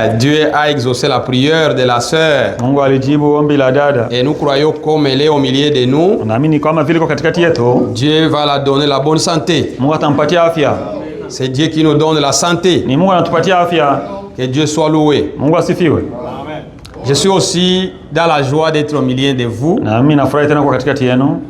Dieu a exaucé la prière de la sœur. Mungu alijibu ombi la dada. Et nous croyons comme elle est au milieu de nous. Naamini kama vile kwa katikati yetu. Dieu va la donner la bonne santé. Mungu atampatia afya. C'est Dieu qui nous donne la santé. Ni Mungu anatupatia afya. Que Dieu soit loué. Mungu asifiwe. Je suis aussi dans la joie d'être au milieu de vous. Na mimi nafurahi tena kwa katikati yenu.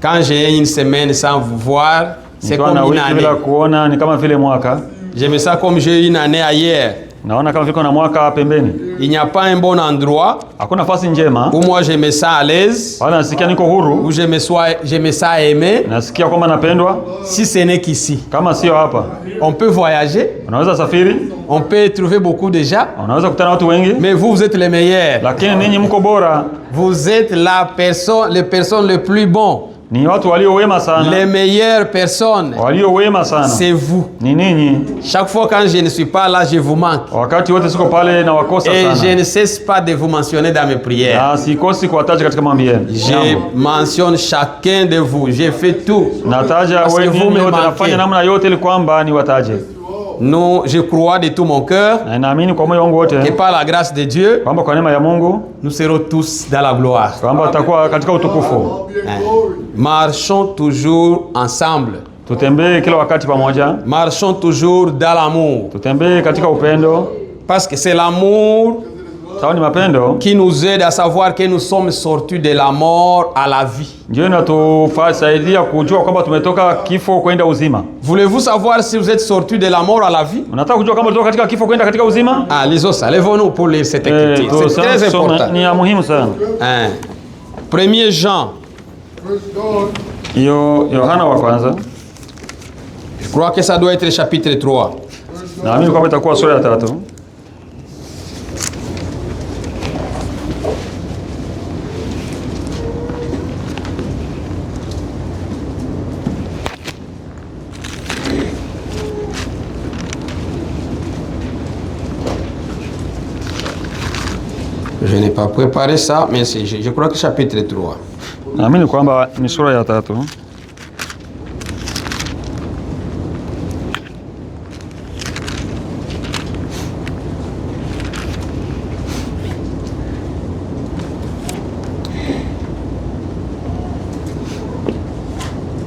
Quand j'ai une semaine sans vous voir, c'est comme une année. Bila kuona ni kama vile mwaka. Je me sens comme j'ai une année ailleurs. Naona kama vile kuna mwaka pembeni. Il n'y a pas un bon endroit. Hakuna nafasi njema. Où moi je me sens à l'aise. Wala nasikia niko huru. Où je me sens aimé. Nasikia kwamba napendwa. Si ce n'est qu'ici. Kama sio hapa. On peut voyager. Unaweza safiri. On peut trouver beaucoup déjà. Unaweza kukutana watu wengi. Mais vous êtes les meilleurs. Lakini ninyi mko bora. Vous êtes les personnes les plus bons. Ni watu walio wema sana. Les meilleures personnes. Walio wema sana. C'est vous. Ni ninyi. Chaque fois quand je ne suis pas là, je vous manque. Wakati wote siko pale na wakosa sana. Et je ne cesse pas de vous mentionner dans mes prières. Na sikosi kuwataja katika maombi yenu. Je mentionne chacun de vous. J'ai fait tout. Nataja wewe wote, nafanya namna yote ili kwamba niwataje. Non, je crois de tout mon cœur que par la grâce de Dieu, nous serons tous dans la gloire. Marchons toujours ensemble. Marchons toujours dans l'amour. Parce que c'est l'amour qui nous aide à savoir que nous sommes sortis de la mort à la vie. Voulez-vous savoir si vous êtes sortis de la mort à la vie? Ah, les autres, lèvons-nous pour lire cette écriture. C'est très important. 1 Jean. Je crois que ça doit être le chapitre 3. Je n'ai pas préparé ça, mais je crois que chapitre 3. Naamini kwamba ni sura ya 3.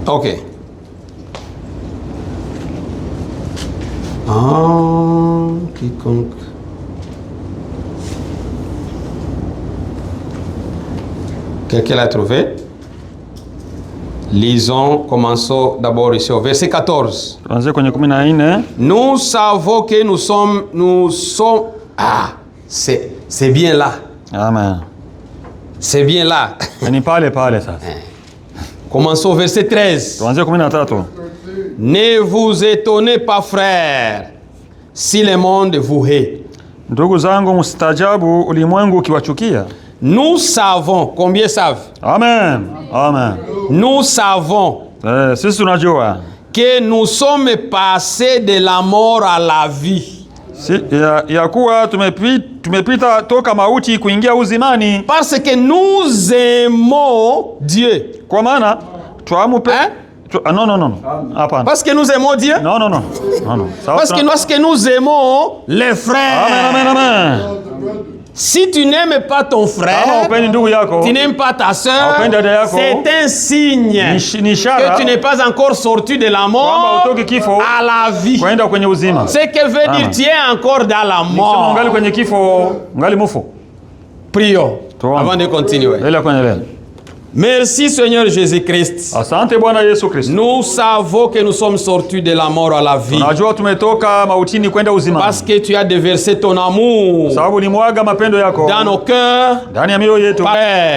OK. Quiconque. Quelqu'un l'a trouvé? Lisons, commençons d'abord ici au verset 14. Nous savons que nous sommes... Ah, c'est bien là. Amen. C'est bien là. Commençons au verset 13. Ne vous étonnez pas, frères, si le monde vous hait. Ndugu zangu, msitajabu ulimwengu ukiwachukia. Nous savons, combien savent? Amen. Amen. Nous savons sisi tunajua que nous sommes passés de la mort à la vie. Ya kuwa tumepita toka mauti kuingia uzimani. Parce que nous aimons Dieu. Kwa maana tuamupe non. Hapana. Parce que nous aimons Dieu? Non. Parce que nous aimons les frères. Amen. Si tu n'aimes pas ton frère, tu n'aimes pas ta soeur, c'est un signe que tu n'es pas encore sorti de la mort à la vie. Ce que veut dire tu es encore dans la mort. Prions avant de continuer. Merci Seigneur Jésus-Christ. Asante Bwana Yesu Kristo. Nous savons que nous sommes sortis de la mort à la vie. Tunajua tumetoka mautini kwenda uzima. Parce que tu as déversé ton amour. Sababu ulimwaga mapendo yako dans nos cœurs. Ndani ya mioyo yetu.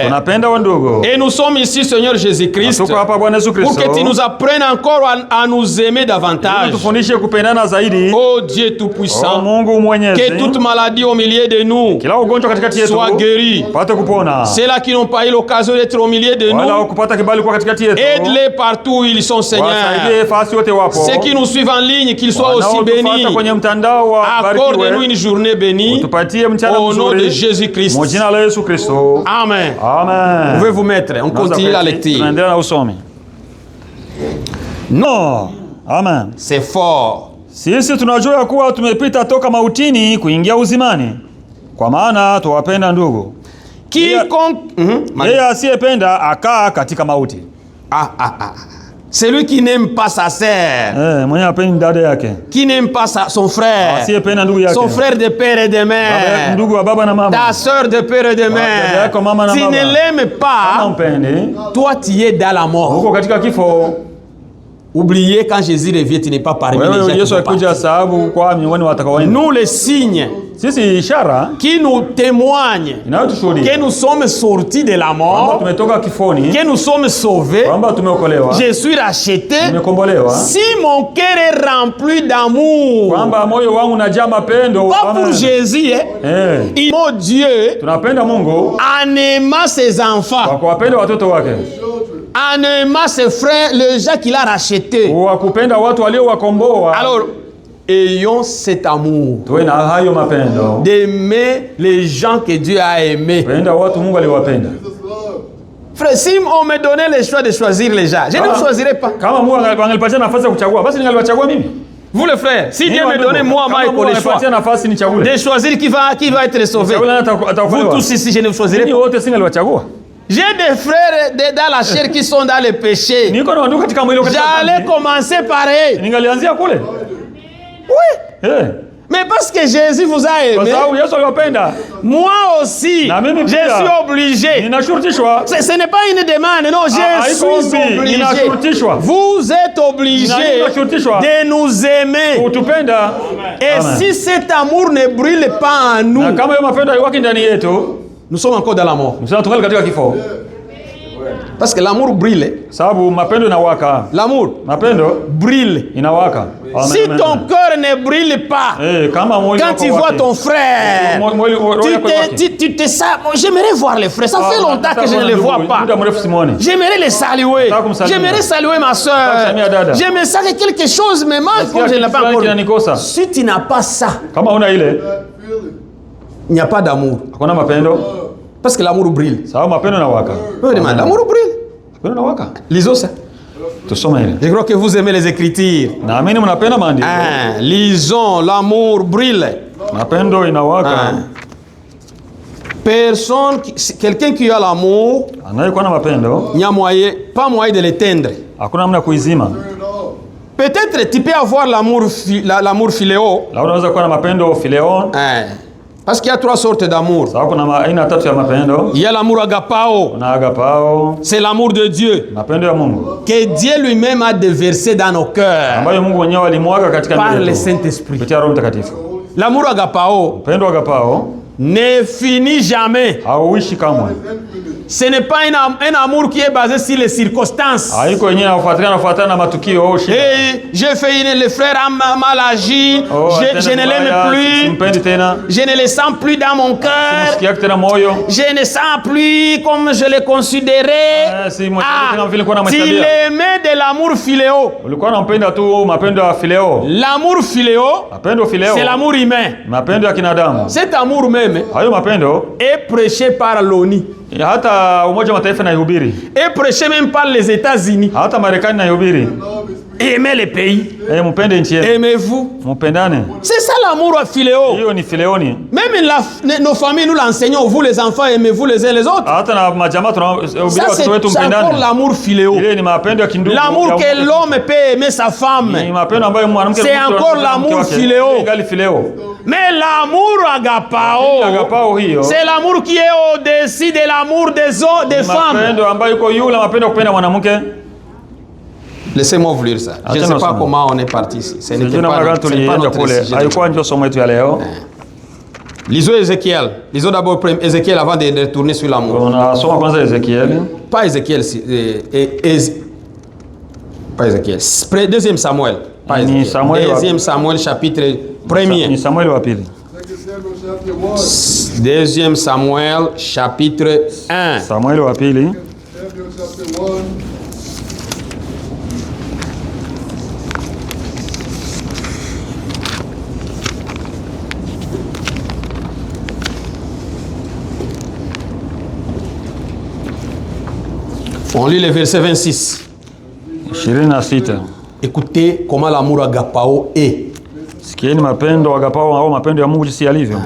Tunapenda wandugu. Et nous sommes ici Seigneur Jésus-Christ. Tuko hapa Bwana Yesu Kristo. Pour que tu nous apprennes encore à nous aimer davantage. Tufundishe kupendana zaidi. Oh Dieu tout-puissant. Oh Mungu mwenyezi. Que toute maladie au milieu de nous kila ugonjwa katikati yetu soit guérie. Pate kupona. Ceux-là qui n'ont pas eu l'occasion d'être au milieu de nous, aide-les partout où ils sont, Seigneur. Ceux qui nous suivent en ligne, qu'ils soient aussi bénis. Accorde-nous une journée bénie au nom de Jésus-Christ. Amen. Vous pouvez vous mettre, on continue la lecture. Non. Amen. C'est fort. Sisi tunajua kuwa tumepita toka mautini kuingia uzimani, kwa maana tuwapenda ndugu. Yeye asiyependa akaa katika mauti. Celui qui n'aime pas sa sœur, mwenye hapendi dada yake, qui n'aime pas son frère, asiyependa ndugu yake, son frère de père et de mère, ndugu wa baba na mama, ta sœur de père et de mère, tu ne l'aimes pas, toi tu es dans la mort. Uko katika kifo. Oubliez, quand Jésus revient, tu n'es pas parmi les gens qui vont. Nous les signes qui nous témoignent que nous sommes sortis de la mort, que nous sommes sauvés, je suis racheté. Si mon cœur est rempli d'amour, pas pour Jésus, mon Dieu, en aimant ses enfants, en aimant ses frères, les gens qu'il a rachetés. Alors, ayons cet amour d'aimer les gens que Dieu a aimés. Frère, si on me donnait le choix de choisir les gens, je ne choisirais pas. Vous les frères, si Dieu me donnait moi, Michael, le choix de choisir qui va être sauvé, vous tous ici, je ne choisirais pas. J'ai des frères dans la chair qui sont dans le péché. J'allais commencer pareil. Oui. Mais parce que Jésus vous a aimé, moi aussi, je suis obligé. Ce n'est pas une demande, non, je suis obligé. Vous êtes obligé de nous aimer. Et si cet amour ne brûle pas en nous, nous sommes encore dans la mort. Parce que l'amour brûle. L'amour brûle. Si ton cœur ne brûle pas, quand tu vois ton frère, tu te sens. J'aimerais voir les frères. Ça fait longtemps que je ne les vois pas. J'aimerais les saluer. J'aimerais saluer ma soeur. Je me sens que quelque chose me manque comme je ne l'ai pas encore. Si tu n'as pas ça, il n'y a pas d'amour. Parce que l'amour brûle. L'amour brûle. Lisons ça. Je crois que vous aimez les Écritures. Lisons, l'amour brûle. Personne, quelqu'un qui a l'amour, il n'y a moyen, pas moyen de l'éteindre. Peut-être tu peux avoir l'amour philéo. Parce qu'il y a trois sortes d'amour. Il y a l'amour agapao. C'est l'amour de Dieu. Que Dieu lui-même a déversé dans nos cœurs par le Saint-Esprit. L'amour agapao ne finit jamais. Ce n'est pas un amour qui est basé sur les circonstances. Et j'ai fait le frère a mal agi, je ne l'aime plus, je ne le sens plus dans mon cœur, je ne sens plus comme je le considérais. Tu l'aimais de l'amour philéo. L'amour philéo, c'est l'amour humain. Cet amour même est prêché par l'ONU. Et prêché même par les États-Unis. Aimez les pays. Aimez-vous. C'est ça l'amour philéo. Même nos familles nous l'enseignons. Vous les enfants, aimez-vous les uns les autres. Ça c'est encore l'amour philéo. L'amour que l'homme peut aimer sa femme. C'est encore l'amour philéo. Mais l'amour agapao, c'est l'amour qui est au-dessus de l'amour des femmes. Laissez-moi vous lire ça. Je ne sais pas comment on est parti ici. Ce n'était pas notre sujet. Lisons Ézéchiel. Lisons d'abord Ézéchiel avant de retourner sur l'amour. Pas Ézéchiel. Pas Ézéchiel. Deuxième Samuel. Pas Ézéchiel. Deuxième Samuel chapitre 1er. Deuxième Samuel chapitre 1. On lit le verset 26. Écoutez comment l'amour agapao est. Sikieni mapendo agapao au mapendo ya Mungu jinsi yalivyo.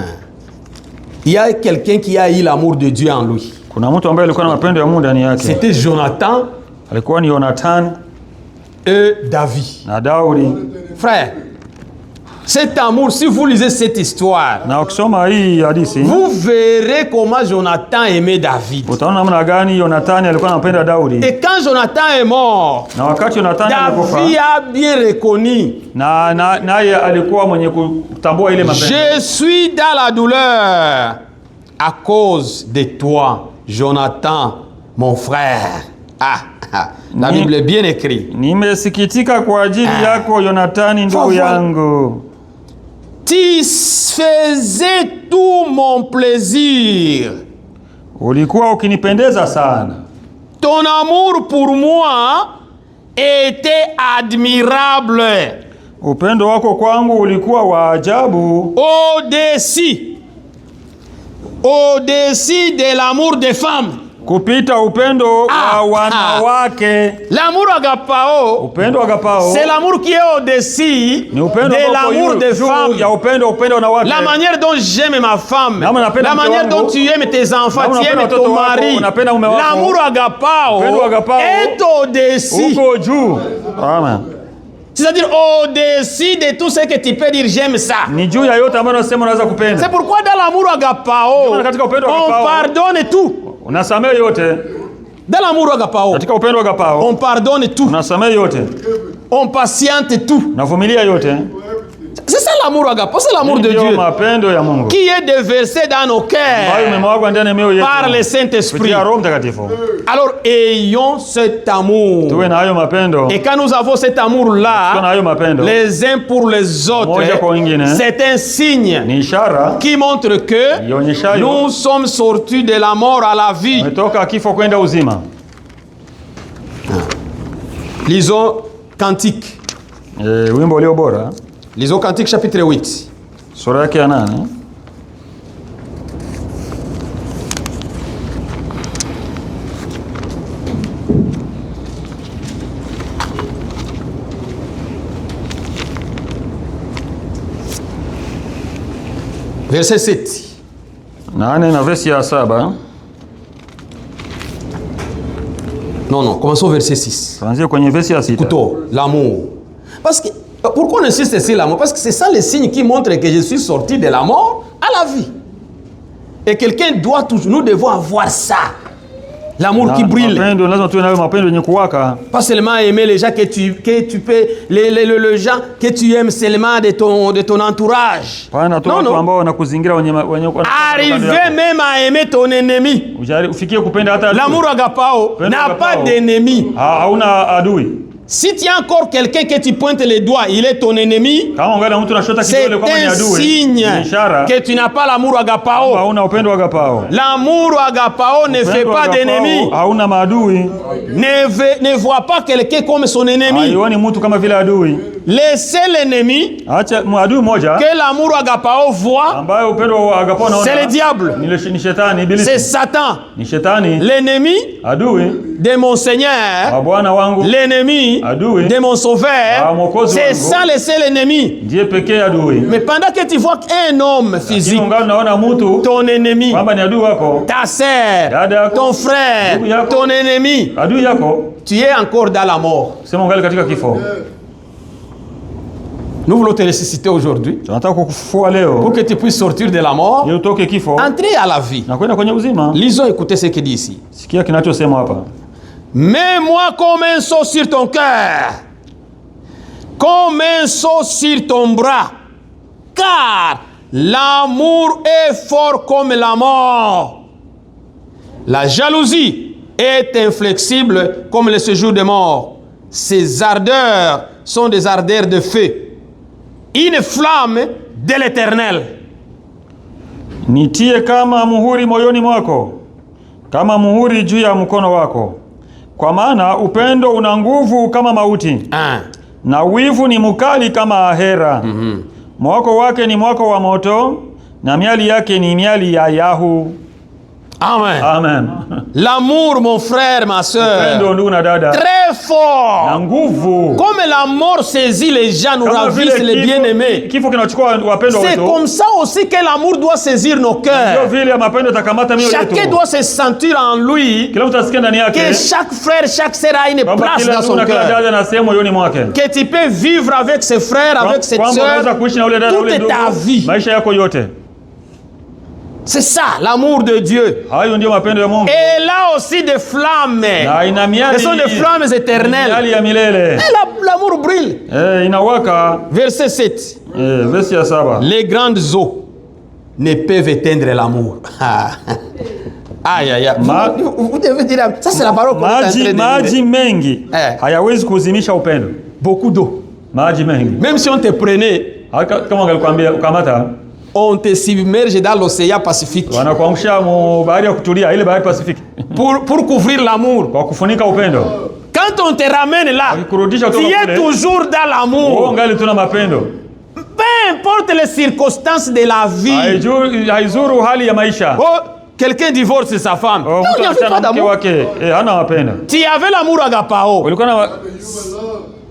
Il y a quelqu'un qui a eu l'amour de Dieu en lui. Kuna mtu ambaye alikuwa na mapendo ya Mungu ndani yake. C'était Jonathan. Alikuwa ni Jonathan et David. Na Daudi. Frère, cet amour, si vous lisez cette histoire, na ukisoma hii hadithi, vous verrez comment Jonathan aimait David. Utaona namna gani Jonathan alikuwa anapenda Daudi. Et quand Jonathan est mort, na wakati Jonathan alikufa, David a bien reconnu, naye alikuwa mwenye kutambua ile mapendo. Je suis dans la douleur à cause de toi, Jonathan, mon frère. La Bible est bien écrite. Nimesikitika kwa ajili yako Jonathan ndugu yangu. Tu faisais tout mon plaisir. Ulikuwa ukinipendeza sana. Ton amour pour moi était admirable. Upendo wako kwangu ulikuwa wa ajabu. Au-dessus de l'amour des femmes. Kupita upendo wa wanawake. L'amour agapao. Upendo agapao. C'est l'amour qui est au-dessus de l'amour des femmes. Ya upendo wanawake. La manière dont j'aime ma femme. La manière dont tu aimes tes enfants, tu aimes ton mari. L'amour agapao est au-dessus. Uko juu. Amen. C'est-à-dire au-dessus de tout ce que tu peux dire j'aime ça. C'est pourquoi dans l'amour agapao, on pardonne tout. Dans l'amour agapao, on pardonne tout. On patiente tout. C'est ça l'amour agapao, c'est l'amour de Dieu qui est déversé dans nos cœurs par le Saint-Esprit. Alors ayons cet amour. Et quand nous avons cet amour-là, les uns pour les autres, c'est un signe qui montre que nous sommes sortis de la mort à la vie. Lisons Cantique. Lisons Cantique chapitre 8. Sura yake ya 8. Verset 7. 8 na verset ya 7. Non, commençons verset 6. Tuanzie kwenye verset ya 6. Plutôt, l'amour. Parce que pourquoi on insiste sur l'amour? Parce que c'est ça le signe qui montre que je suis sorti de la mort à la vie. Et quelqu'un doit toujours, nous devons avoir ça. L'amour qui brille. Pas seulement aimer les gens que tu peux, les gens que tu aimes seulement de ton entourage. Non. Arriver même à aimer ton ennemi. L'amour agapao n'a pas d'ennemi. Si tu as encore quelqu'un que tu pointes les doigts, il est ton ennemi, c'est un signe que tu n'as pas l'amour agapao. L'amour agapao ne fait pas d'ennemi. Ne voit pas quelqu'un comme son ennemi. Le seul ennemi que l'amour agapao voit, c'est le diable. C'est Satan. L'ennemi de mon Seigneur, l'ennemi de mon Sauveur, c'est ça le seul ennemi. Mais pendant que tu vois qu'un homme physique, ton ennemi, ta sœur, ton frère, ton ennemi, tu es encore dans la mort. Nous voulons te ressusciter aujourd'hui pour que tu puisses sortir de la mort, entrer à la vie. Lisons, écoutez ce qu'il dit ici. Mets-moi comme un sceau sur ton cœur, comme un sceau sur ton bras, car l'amour est fort comme la mort. La jalousie est inflexible comme le séjour des morts. Ses ardeurs sont des ardeurs de feu, une flamme de l'Éternel. Nitie kama muhuri moyoni mwako, kama muhuri juu ya mkono wako. Kwa maana upendo una nguvu kama mauti. Na wivu ni mukali kama ahera. Mwako wake ni mwako wa moto, na miali yake ni miali ya yahu. Amen. Amen. L'amour, mon frère, ma soeur, très fort. Comme la mort saisit les gens, nous ravisse les bien-aimés. C'est comme ça aussi que l'amour doit saisir nos cœurs. Chacun doit se sentir en lui que chaque frère, chaque sœur a une place dans son cœur. Que tu peux vivre avec ses frères, avec ses sœurs, toute ta vie. C'est ça, l'amour de Dieu. Et là aussi des flammes. Ce sont des flammes éternelles. Et l'amour brille. Verset 7. Les grandes eaux ne peuvent éteindre l'amour. Aïe, aïe, aïe. Vous devez dire, ça c'est la parole qu'on est en train de dire. Beaucoup d'eau. Même si on te prenait, on te submerge dans l'océan Pacifique. Pour couvrir l'amour. Quand on te ramène là, tu es toujours dans l'amour. Peu importe les circonstances de la vie. Quelqu'un divorce sa femme. Non, il n'y avait pas d'amour. Tu avais l'amour agapao.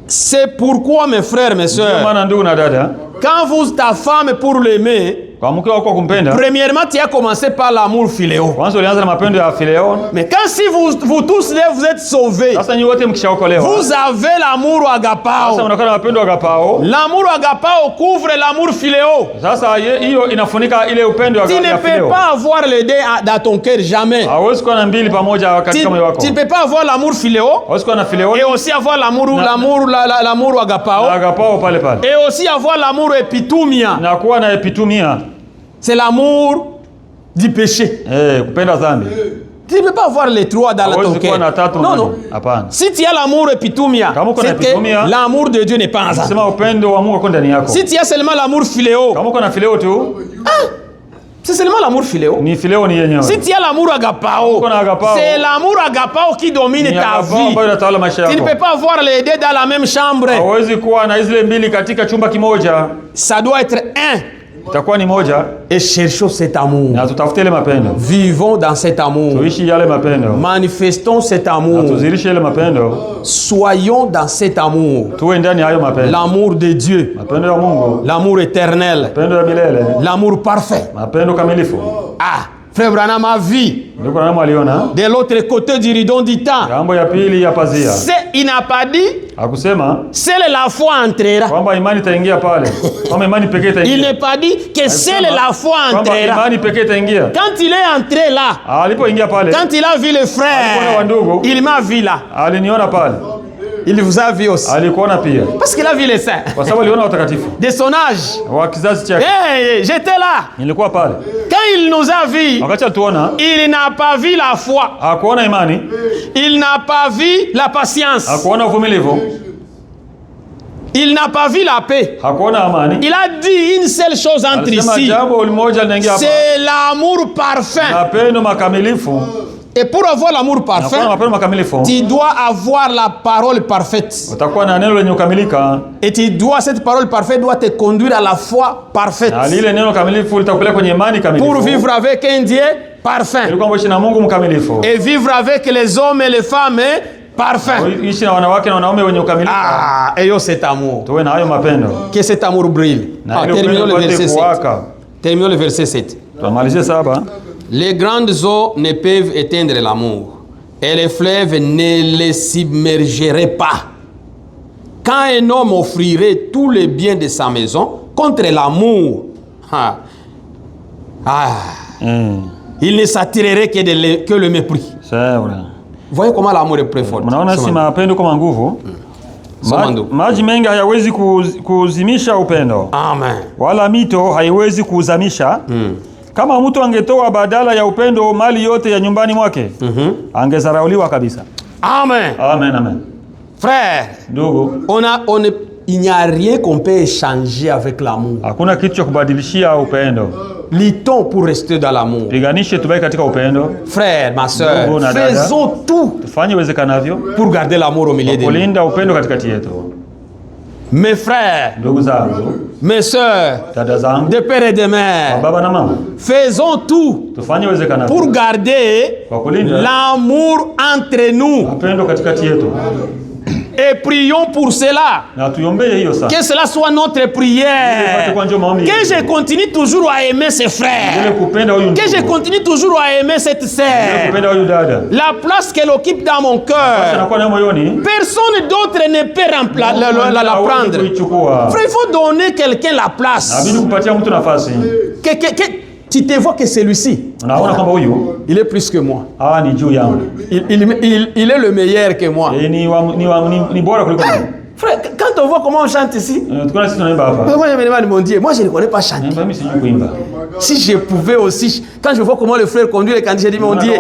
C'est pourquoi, mes frères, mes soeurs, quand ta femme pour l'aimer, premièrement, tu as commencé par l'amour philéo. Mais quand si vous tous vous êtes sauvés, vous avez l'amour agapao. L'amour agapao couvre l'amour philéo. Tu ne peux pas avoir les deux dans ton cœur, jamais. Tu ne peux pas avoir l'amour philéo et aussi avoir l'amour agapao et aussi avoir l'amour epitumia. C'est l'amour du péché. Tu ne peux pas avoir les trois dans ton cœur. Non, non. Si tu as l'amour epitumia, c'est que l'amour de Dieu n'est pas ensemble. Si tu as seulement l'amour philéo, c'est seulement l'amour philéo. Si tu as l'amour agapao, c'est l'amour agapao qui domine ta vie. Tu ne peux pas avoir les deux dans la même chambre. Ça doit être un. Et cherchons cet amour. Vivons dans cet amour. Manifestons cet amour. Soyons dans cet amour. L'amour de Dieu. L'amour éternel. L'amour parfait. Ah, Frère Branham a vu de l'autre côté du rideau du temps. Il n'a pas dit seule la foi entrera. Il n'a pas dit que seule la foi entrera. Quand il est entré là, quand il a vu le frère, il m'a vu là. Il vous a vu aussi. Parce qu'il a vu les saints de son âge. Hey, j'étais là. Quand il nous a vus, il n'a pas vu la foi. Il n'a pas vu la patience. Il n'a pas vu la paix. Il a dit une seule chose entre ici. C'est l'amour parfait. Et pour avoir l'amour parfait, tu dois avoir la parole parfaite. Et cette parole parfaite doit te conduire à la foi parfaite. Pour vivre avec un Dieu parfait. Et vivre avec les hommes et les femmes parfait. Ah, et cet amour. Que cet amour brille. Terminons le verset 7. Terminons le verset 7. Les grandes eaux ne peuvent éteindre l'amour, et les fleuves ne les submergeraient pas. Quand un homme offrirait tous les biens de sa maison contre l'amour, il ne s'attirerait que le mépris. C'est vrai. Voyez comment l'amour est très fort. Maji mengi hayawezi kuzimisha upendo. Amen. Wala mito haiwezi kuzamisha. Kama mtu angetoa badala ya upendo mali yote ya nyumbani mwake, angezarauliwa kabisa. Amen. Amen, amen. Frère, il n'y a rien qu'on peut échanger avec l'amour. Hakuna kitu cha kubadilishia upendo. Luttons pour rester dans l'amour. Piganishe tubaki katika upendo. Frère, ma soeur, faisons tout tufanye uwezekanavyo pour garder l'amour au milieu de nous. Kulinda upendo katikati yetu. Mes frères, ndugu zangu, Mes sœurs, de père et de mère, faisons tout pour garder l'amour entre nous. Et prions pour cela. Que cela soit notre prière. Que je continue toujours à aimer ses frères. Que je continue toujours à aimer cette sœur. La place qu'elle occupe dans mon cœur, personne d'autre ne peut la prendre. Frère, il faut donner quelqu'un la place. Tu te vois que celui-ci, il est plus que moi. Il est le meilleur que moi. Frère, quand on voit comment on chante ici, moi je me demande, mon Dieu, moi je ne connais pas chanter. Si je pouvais aussi, quand je vois comment le frère conduit les candidates, je dis, mon Dieu,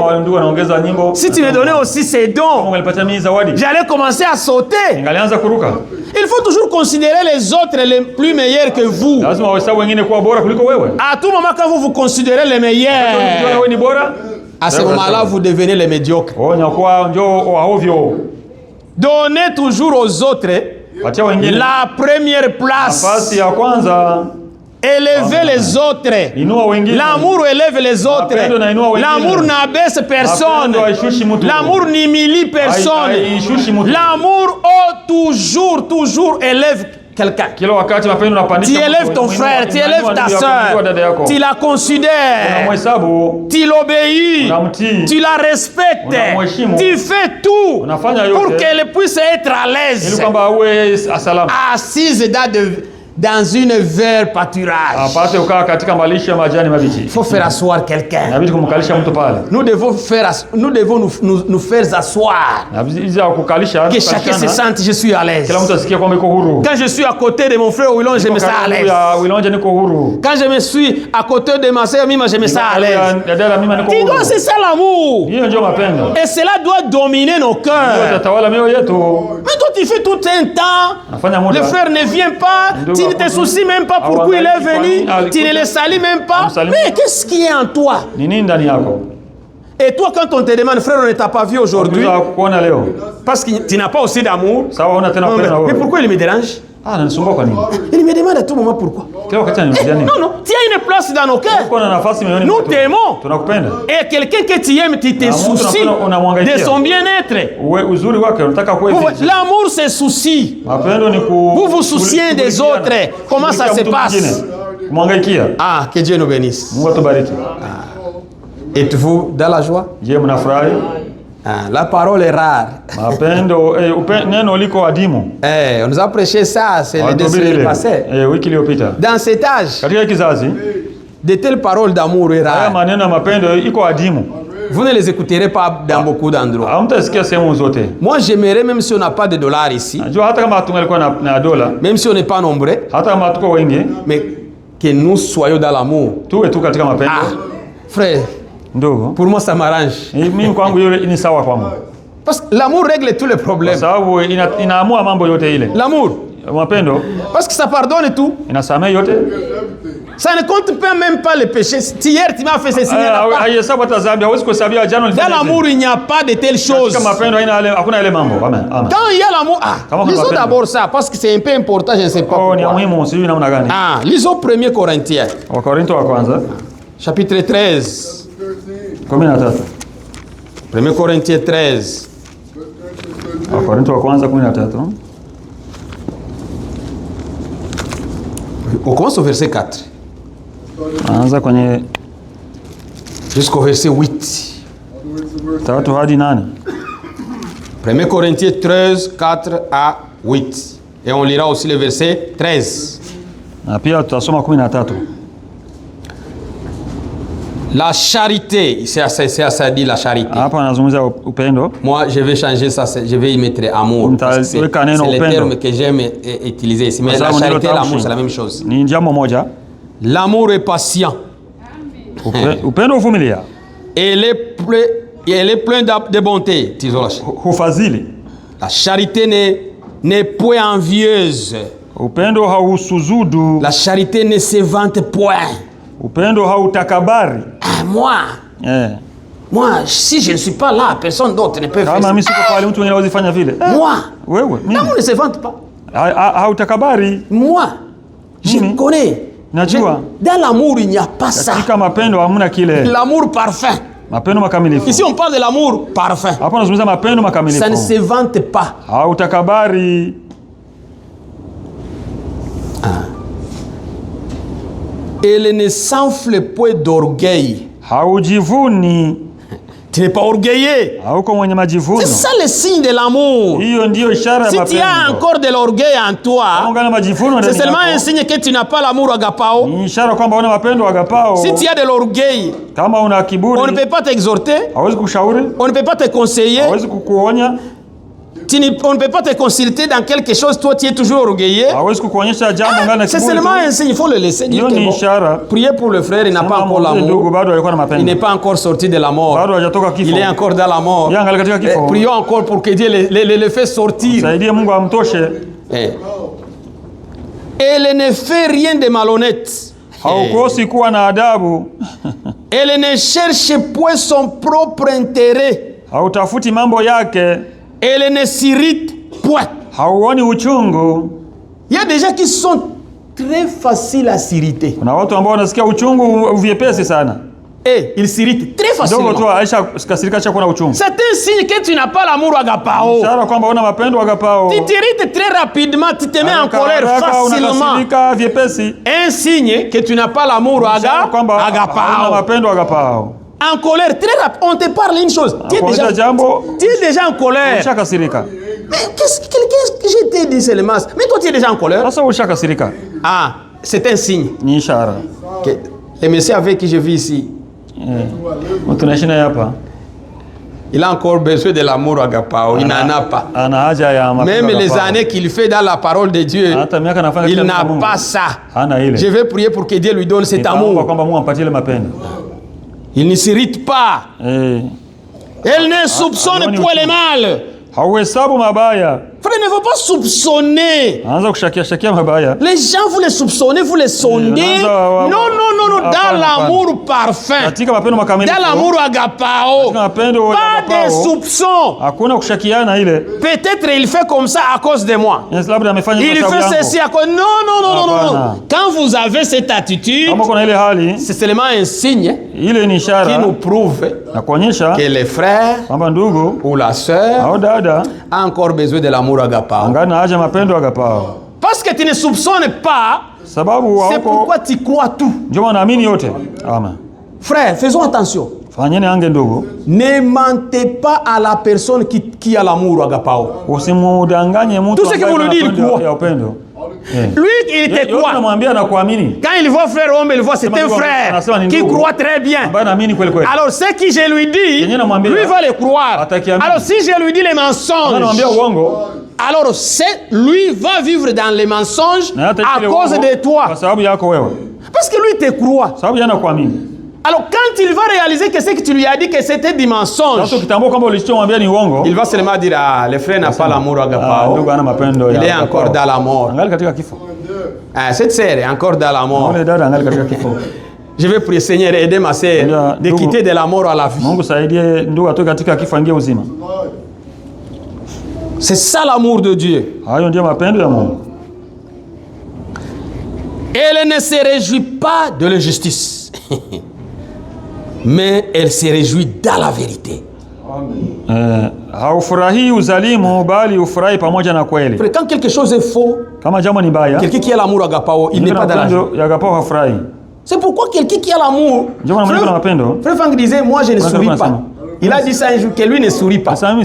si tu me donnais aussi ces dons, j'allais commencer à sauter. Il faut toujours considérer les autres les plus meilleurs que vous. À tout moment, quand vous vous considérez les meilleurs, à ce moment-là, vous devenez les médiocres. Donnez toujours aux autres la première place. Élevez les autres. L'amour élève les autres. L'amour n'abaisse personne. L'amour n'humilie personne. L'amour toujours élève quelqu'un. Tu élèves ton frère, tu élèves ta soeur, tu la considères, tu l'obéis, tu la respectes, tu fais tout pour qu'elle puisse être à l'aise, assise dans une vert pâturage. Il faut faire asseoir quelqu'un. Nous devons nous faire asseoir. Que chacun se sente, je suis à l'aise. Quand je suis à côté de mon frère Willon, je me sens à l'aise. Quand je me suis à côté de ma soeur Mima, je me sens à l'aise. C'est ça l'amour. Et cela doit dominer nos cœurs. Mais toi tu fais tout un temps, le frère ne vient pas, tu ne te soucies même pas pourquoi il est venu, tu ne le salis même pas. Mais qu'est-ce qui est en toi? Et toi, quand on te demande, frère, on ne t'a pas vu aujourd'hui, parce que tu n'as pas aussi d'amour, mais pourquoi il me dérange? Il me demande à tout moment pourquoi. Non, tu as une place dans nos cœurs. Nous t'aimons. Et quelqu'un que tu aimes, tu te soucies de son bien-être. L'amour se soucie. Vous vous souciez des autres. Comment ça se passe? Ah, que Dieu nous bénisse. Êtes-vous dans la joie? La parole est rare. On nous a prêché ça, c'est le décès passé. Dans cet âge, de telles paroles d'amour est rare. Vous ne les écouterez pas dans beaucoup d'endroits. Moi, j'aimerais, même si on n'a pas de dollars ici, même si on n'est pas nombreux, mais que nous soyons dans l'amour. Ah, frère, pour moi, ça m'arrange. Parce que l'amour règle tous les problèmes. L'amour. Parce que ça pardonne tout. Ça ne compte pas même pas les péchés. Hier, tu m'as fait ceci. Dans l'amour, il n'y a pas de telles choses. Quand il y a l'amour, lisons d'abord ça, parce que c'est un peu important, je ne sais pas pourquoi. Lisons 1 Corinthiens. Chapitre 13. 1 Corinthiens 13. On commence au verset 4. Jusqu'au verset 8. 1 Corinthiens 13, 4 à 8. Et on lira aussi le verset 13. La charité, c'est ça dit la charité. Moi, je vais changer ça, je vais y mettre amour. C'est le terme que j'aime utiliser ici. Mais la charité et l'amour, c'est la même chose. L'amour est patient. Elle est pleine de bonté. La charité n'est point envieuse. La charité ne se vante point. Moi, si je ne suis pas là, personne d'autre ne peut faire ça. Moi, l'amour ne se vante pas. Moi, Je connais. Dans l'amour, il n'y a pas ça. L'amour parfait. Ici, on parle de l'amour parfait. Ça ne se vante pas. Elle ne s'enfle point d'orgueil. Tu n'es pas orgueilleux. C'est ça le signe de l'amour. Si tu as encore de l'orgueil en toi, c'est seulement un signe que tu n'as pas l'amour agapao. Si tu as de l'orgueil, on ne peut pas t'exhorter, on ne peut pas te conseiller, on ne peut pas te consulter dans quelque chose, toi tu es toujours orgueilleux. C'est seulement un signe, il faut le laisser dire que bon, priez pour le frère, il n'a pas encore l'amour, il n'est pas encore sorti de la mort, il est encore dans la mort. Prions encore pour que Dieu le fait sortir. Elle ne fait rien de malhonnête. Elle ne cherche point son propre intérêt. Elle ne s'irrite point. Il y a des gens qui sont très faciles à s'irriter. Et ils s'irritent très facilement. C'est un signe que tu n'as pas l'amour agapao. Tu t'irrites très rapidement, tu te mets en colère facilement. Un signe que tu n'as pas l'amour agapao. En colère, très rapide. On te parle une chose. Tu es déjà en colère. Mais qu'est-ce que je t'ai dit seulement? Mais toi, tu es déjà en colère. Ah, c'est un signe. Okay. Le monsieur avec qui je vis ici, il a encore besoin de l'amour agapao. Il n'en a pas. Même les années qu'il fait dans la parole de Dieu, il n'a pas ça. Je vais prier pour que Dieu lui donne cet amour. Il ne s'irrite pas. Elle ne soupçonne point le mal. Frère, ne faut pas soupçonner. Les gens, vous les soupçonnez, vous les sondez. Non. Dans l'amour parfait. Dans l'amour agapao. Pas de soupçons. Peut-être il fait comme ça à cause de moi. Il fait ceci à cause... Non. Quand vous avez cette attitude, c'est seulement un signe qui nous prouve que les frères ou la sœur a encore besoin de l'amour agapao. Parce que tu ne soupçonnes pas, c'est pourquoi tu crois tout. Frère, faisons attention. Ne mentez pas à la personne qui a l'amour agapao. Tout ce que vous lui dites, il croit. Lui, il te croit. Quand il voit frère homme, il voit c'est un frère qui croit très bien. Alors, ce que je lui dis, lui va le croire. Alors, si je lui dis les mensonges, alors lui va vivre dans les mensonges à cause de toi. Parce que lui te croit. Alors quand il va réaliser que ce que tu lui as dit que c'était du mensonge, il va seulement dire le frère n'a pas l'amour agapao. Il est encore dans la mort. Cette sœur est encore dans la mort. Je vais prier, Seigneur, aider ma sœur de quitter de la mort à la vie. C'est ça l'amour de Dieu. Elle ne se réjouit pas de l'injustice. Mais elle se réjouit dans la vérité. Quand quelque chose est faux, quelqu'un qui a l'amour agapao, il n'est pas dans la joie. C'est pourquoi quelqu'un qui a l'amour, Frère Franck disait, moi je ne souris pas. Il a dit ça un jour, que lui ne sourit pas. Frère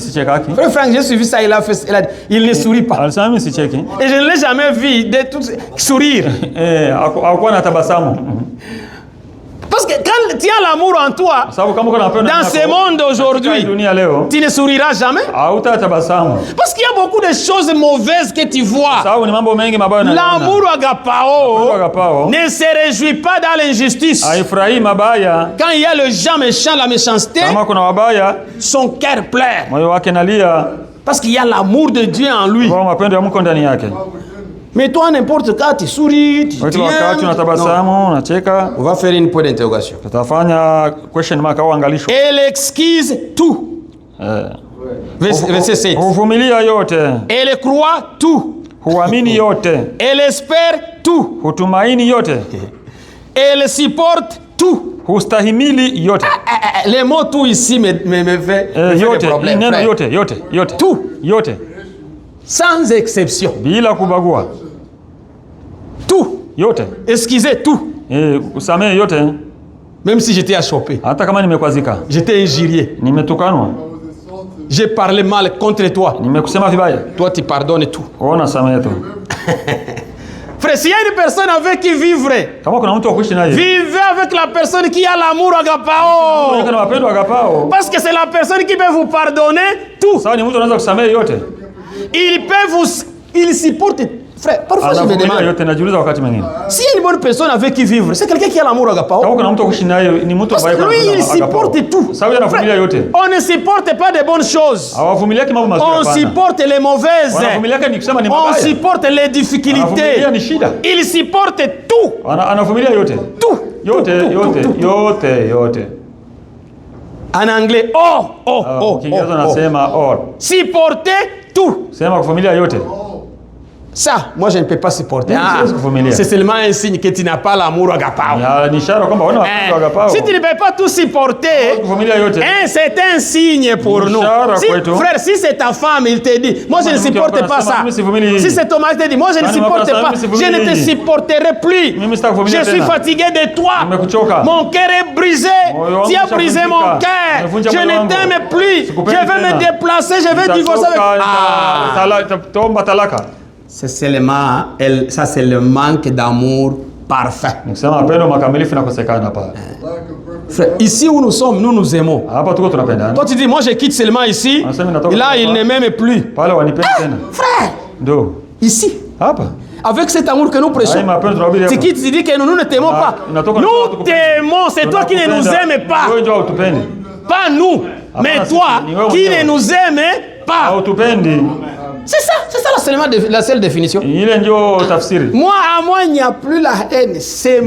Franck, j'ai suivi ça, il a dit, il ne sourit pas. Et je ne l'ai jamais vu de tout sourire. Parce que quand tu as l'amour en toi, dans ce monde aujourd'hui, tu ne souriras jamais. Parce qu'il y a beaucoup de choses mauvaises que tu vois. L'amour agapao ne se réjouit pas dans l'injustice. Quand il y a le gens méchant, la méchanceté, son cœur pleure. Parce qu'il y a l'amour de Dieu en lui. Mais toi, n'importe quand, tu souris, tu tiens. On va faire une point d'interrogation. Elle excuse tout. Verset 7. Elle croit tout. Elle espère tout. Hutumaini yote. Elle supporte tout. Hustahimili yote. Les mots tout ici me fait yote, problème. Yote. Tout. Yote. Sans exception. Bila kubagua. Tout. Yote. Excusez tout. Usamehe yote. Même si j'étais achoppé. Hata kama nimekwazika. J'étais injurié. Nimetukanwa. J'ai parlé mal contre toi. Nimekusema vibaya. Toi tu pardonnes tout. Ona samehe tu. Frère, s'il y a une personne avec qui vivre, vivez avec la personne qui a l'amour agapao. Parce que c'est la personne qui peut vous pardonner tout. Il supporte. Frère, parfois je me demande, s'il y a une bonne personne avec qui vivre, c'est quelqu'un qui a l'amour agapao. Parce que lui, il supporte tout. Frère, on ne supporte pas de bonnes choses. On supporte les mauvaises. On supporte les difficultés. Il supporte tout. Tout. En anglais, supporter tout. Ça, moi je ne peux pas supporter. C'est seulement un signe que tu n'as pas l'amour agapao. Si tu ne peux pas tout supporter, c'est un signe pour nous. Frère, si c'est ta femme, il te dit, moi je ne supporte pas ça. Si c'est ton mari, il te dit, moi je ne supporte pas. Je ne te supporterai plus. Je suis fatigué de toi. Mon cœur est brisé. Tu as brisé mon cœur. Je ne t'aime plus. Je vais me déplacer. Je vais divorcer avec... C'est seulement, ça c'est le manque d'amour parfait. Frère, ici où nous sommes, nous nous aimons. Toi tu dis, moi je quitte seulement ici. Et là, il ne m'aime plus. Frère, ici, avec cet amour que nous prêchons, tu quittes, tu dis que nous ne t'aimons pas. Nous t'aimons, c'est toi qui ne nous aimes pas. Pas nous, mais toi qui ne nous aimes pas. C'est ça la seule définition. Moi, à moi, il n'y a plus la haine. C'est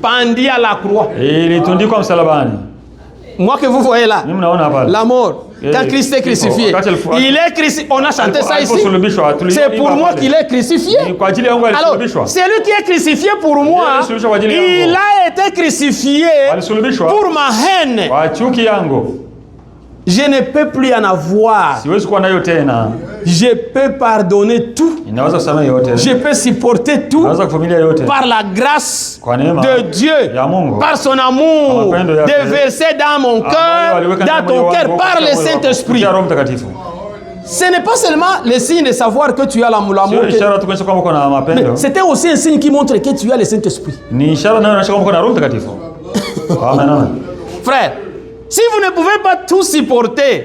pendu à la croix. Moi que vous voyez là, la mort. Quand Christ est crucifié, il est crucifié. On a chanté ça ici. C'est pour moi qu'il est crucifié. Alors, c'est lui qui est crucifié pour moi. Il a été crucifié pour ma haine. Je ne peux plus en avoir. Je peux pardonner tout. Je peux supporter tout par la grâce de Dieu, par son amour, déversé dans mon cœur, dans ton cœur, par le Saint-Esprit. Ce n'est pas seulement le signe de savoir que tu as l'amour, mais c'était aussi un signe qui montre que tu as le Saint-Esprit. Frère, si vous ne pouvez pas tout supporter,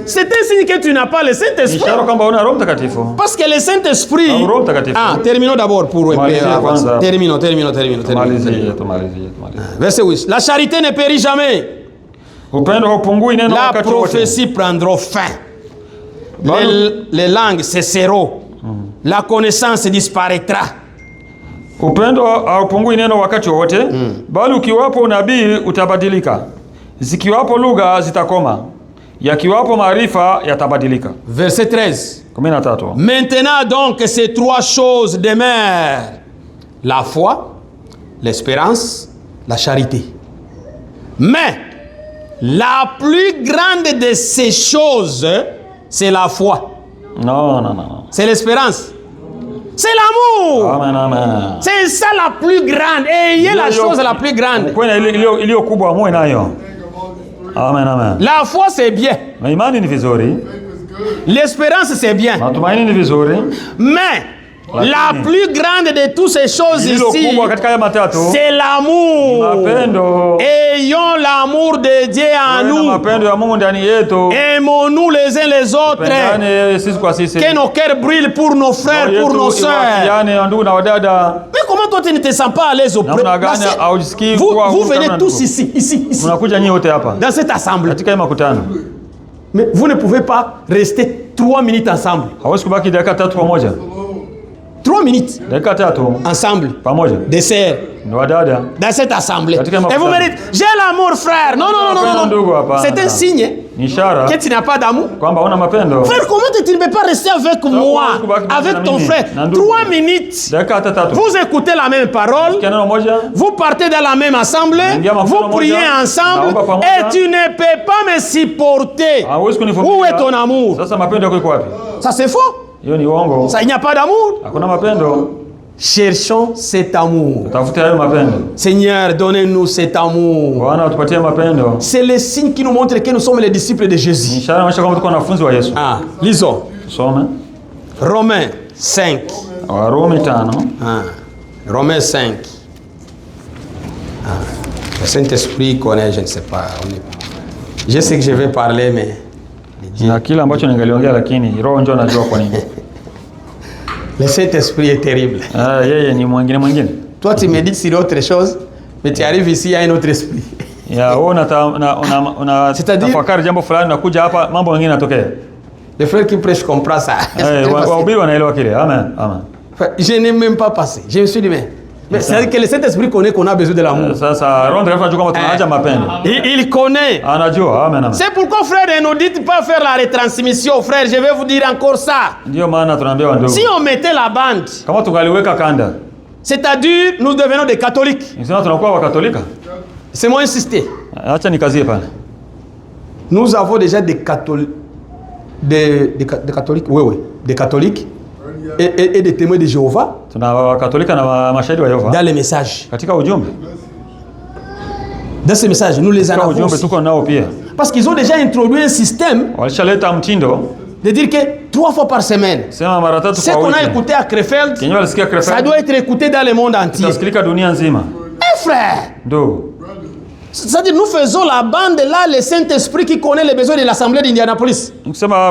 c'est un signe que tu n'as pas le Saint-Esprit. Parce que le Saint-Esprit... terminons d'abord pour... Terminons. Verset 8. La charité ne périt jamais. La prophétie prendra fin. Les langues cesseront. La connaissance disparaîtra. Upendo haupungui neno wakati wote, bali ukiwapo unabii utabadilika. Zikiwapo lugha zitakoma, yakiwapo maarifa yatabadilika. Verset 13. 13. Maintenant donc ces trois choses demeurent: la foi, l'espérance, la charité. Mais la plus grande de ces choses, c'est la foi. Non. C'est l'espérance. C'est l'amour. Amen. C'est ça la plus grande. Ayez la chose la plus grande. Amen. La foi c'est bien. L'espérance c'est bien. Mais la plus grande de toutes ces choses ici, c'est l'amour. Ayons l'amour de Dieu en nous. Aimons-nous les uns les autres. Que nos cœurs brûlent pour nos frères, pour nos sœurs. Mais comment toi tu ne te sens pas à l'aise auprès de vous venez tous ici. Dans cette assemblée. Mais vous ne pouvez pas rester 3 minutes ensemble. 3 3 minutes. Ensemble. Des sœurs. Dans cette assemblée. Et vous me dites, j'ai l'amour, frère. Non. C'est un signe que tu n'as pas d'amour. Frère, comment tu ne peux pas rester avec moi, avec ton frère 3 minutes. Vous écoutez la même parole. Vous partez dans la même assemblée. Vous priez ensemble. Et tu ne peux pas me supporter. Où est ton amour? Ça c'est faux. Ça, il n'y a pas d'amour. Cherchons cet amour. Seigneur, donnez-nous cet amour. C'est le signe qui nous montre que nous sommes les disciples de Jésus. Lisons. Romains 5. Romains 5. Le Saint-Esprit connaît, je ne sais pas. Je sais que je vais parler, mais... Le Saint-Esprit est terrible. Toi, tu médites sur autre chose, mais tu arrives ici, il y a un autre esprit. C'est-à-dire, les frères qui prêchent comprennent ça. Je n'ai même pas passé. Je me suis dit, mais c'est-à-dire que le Saint-Esprit connaît qu'on a besoin de l'amour. Il connaît. C'est pourquoi, frère, ne nous dites pas faire la retransmission. Frère, je vais vous dire encore ça. Si on mettait la bande, c'est-à-dire nous devenons des catholiques. C'est moi insister. Nous avons déjà des catholiques. Des catholiques, oui, des catholiques. Et des témoins de Jéhovah dans les messages. Dans ces messages, nous les avons aussi. Parce qu'ils ont déjà introduit un système de dire que 3 fois par semaine, ce qu'on a écouté à Krefeld, ça doit être écouté dans le monde entier. Frère, c'est-à-dire nous faisons la bande là, le Saint-Esprit qui connaît les besoins de l'Assemblée d'Indianapolis. C'est-à-dire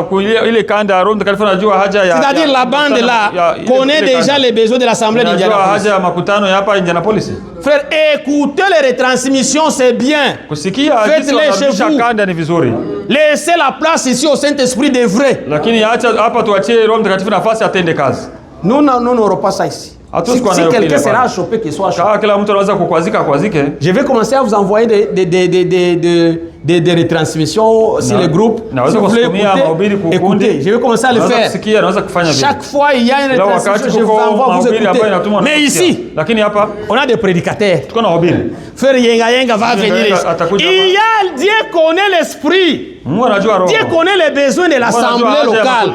la bande là connaît déjà les besoins de l'Assemblée d'Indianapolis. Frère, écoutez les retransmissions, c'est bien. Faites-les chez vous. Laissez la place ici au Saint-Esprit de vrai. Nous n'aurons pas ça ici. Si quelqu'un sera chopé, qu'il soit chopé. Je vais commencer à vous envoyer des retransmissions sur les groupes. Si vous voulez écouter, je vais commencer à le faire. Chaque fois il y a une retransmission, je vous envoie, vous écoutez. Mais ici, on a des prédicateurs. Frère Yenga va venir. Dieu connaît l'esprit. Dieu connaît les besoins de l'assemblée locale.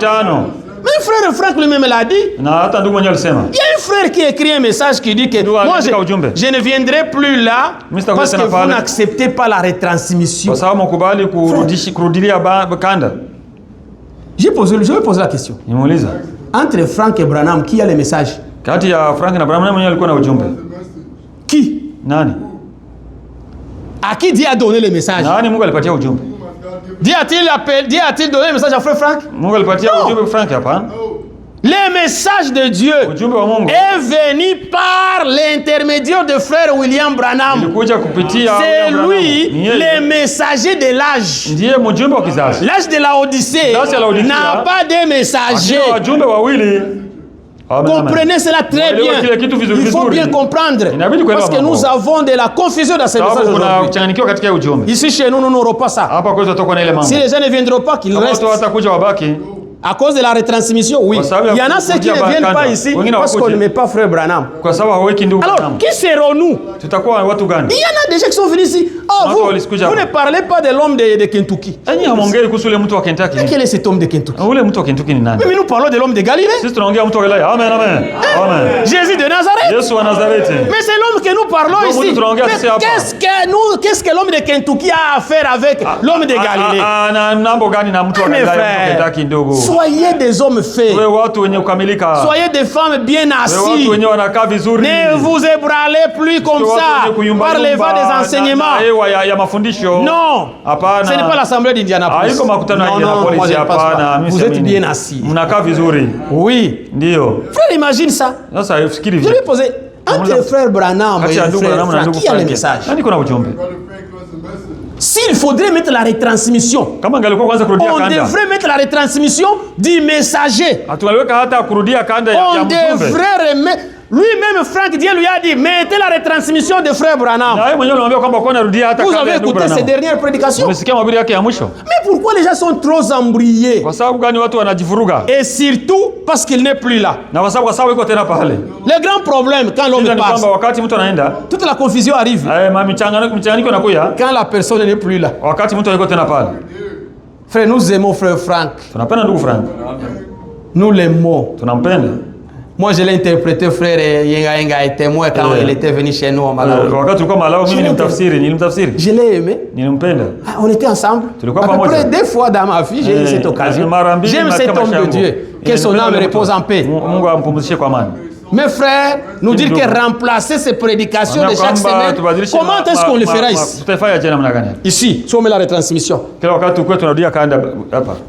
Mais frère Franck lui-même l'a dit. Il y a un frère qui écrit un message qui dit que moi je ne viendrai plus là parce que vous n'acceptez pas la retransmission. Je vais poser la question. Entre Franck et Branham, qui a le message? Qui? À qui Dieu a donné le message? Dieu a-t-il donné le message à frère Franck? Non. Le message de Dieu est venu par l'intermédiaire de frère William Branham. C'est lui le messager de l'âge. L'âge de la Odyssée n'a pas de messager. Comprenez cela très bien. Il faut bien comprendre. Parce que nous avons de la confusion dans ces messages aujourd'hui. Ici chez nous, nous n'aurons pas ça. Si les gens ne viendront pas, qu'ils restent. À cause de la retransmission, oui. Il y en a ceux qui ne viennent pas ici parce qu'on ne met pas frère Branham. Alors, qui serons-nous? Il y en a des gens qui sont venus ici. Oh, vous ne parlez pas de l'homme de Kentucky. Quel est cet homme de Kentucky? Mais nous parlons de l'homme de Galilée. Jésus de Nazareth. Mais c'est l'homme que nous parlons ici. Qu'est-ce que l'homme de Kentucky a à faire avec l'homme de Galilée? Mes frères, soyez des hommes faits. Soyez des femmes bien assises. Ne vous ébranlez plus comme ça par les vents des enseignements. Non, ce n'est pas l'assemblée d'Indianapolis. Non, moi je ne passe pas. Vous êtes bien assis. Oui. Frère, imagine ça. Je vais poser entre le frère Branham et le frère Franck, qui a le message? S'il faudrait mettre la retransmission, on devrait mettre la retransmission du messager. On devrait remettre... Lui-même, Frank Dieu lui a dit, mettez la retransmission de Frère Branham. Vous avez écouté ses dernières prédications. Mais pourquoi les gens sont trop embrouillés? Et surtout, parce qu'il n'est plus là. Le grand problème, quand l'homme passe, toute la confusion arrive. Quand la personne n'est plus là. Frère, nous aimons Frère Frank. Nous l'aimons. Moi, je l'ai interprété, frère Yenga Yenga est témoin quand il était venu chez nous au Malawi. Je l'ai aimé. On était ensemble. Après 2 fois dans ma vie, j'ai eu cette occasion. J'aime cet homme de Dieu. Que son âme repose en paix. Mes frères, nous dire que remplacer ces prédications de chaque semaine, comment est-ce qu'on le fera ici? Ici, si on met la retransmission.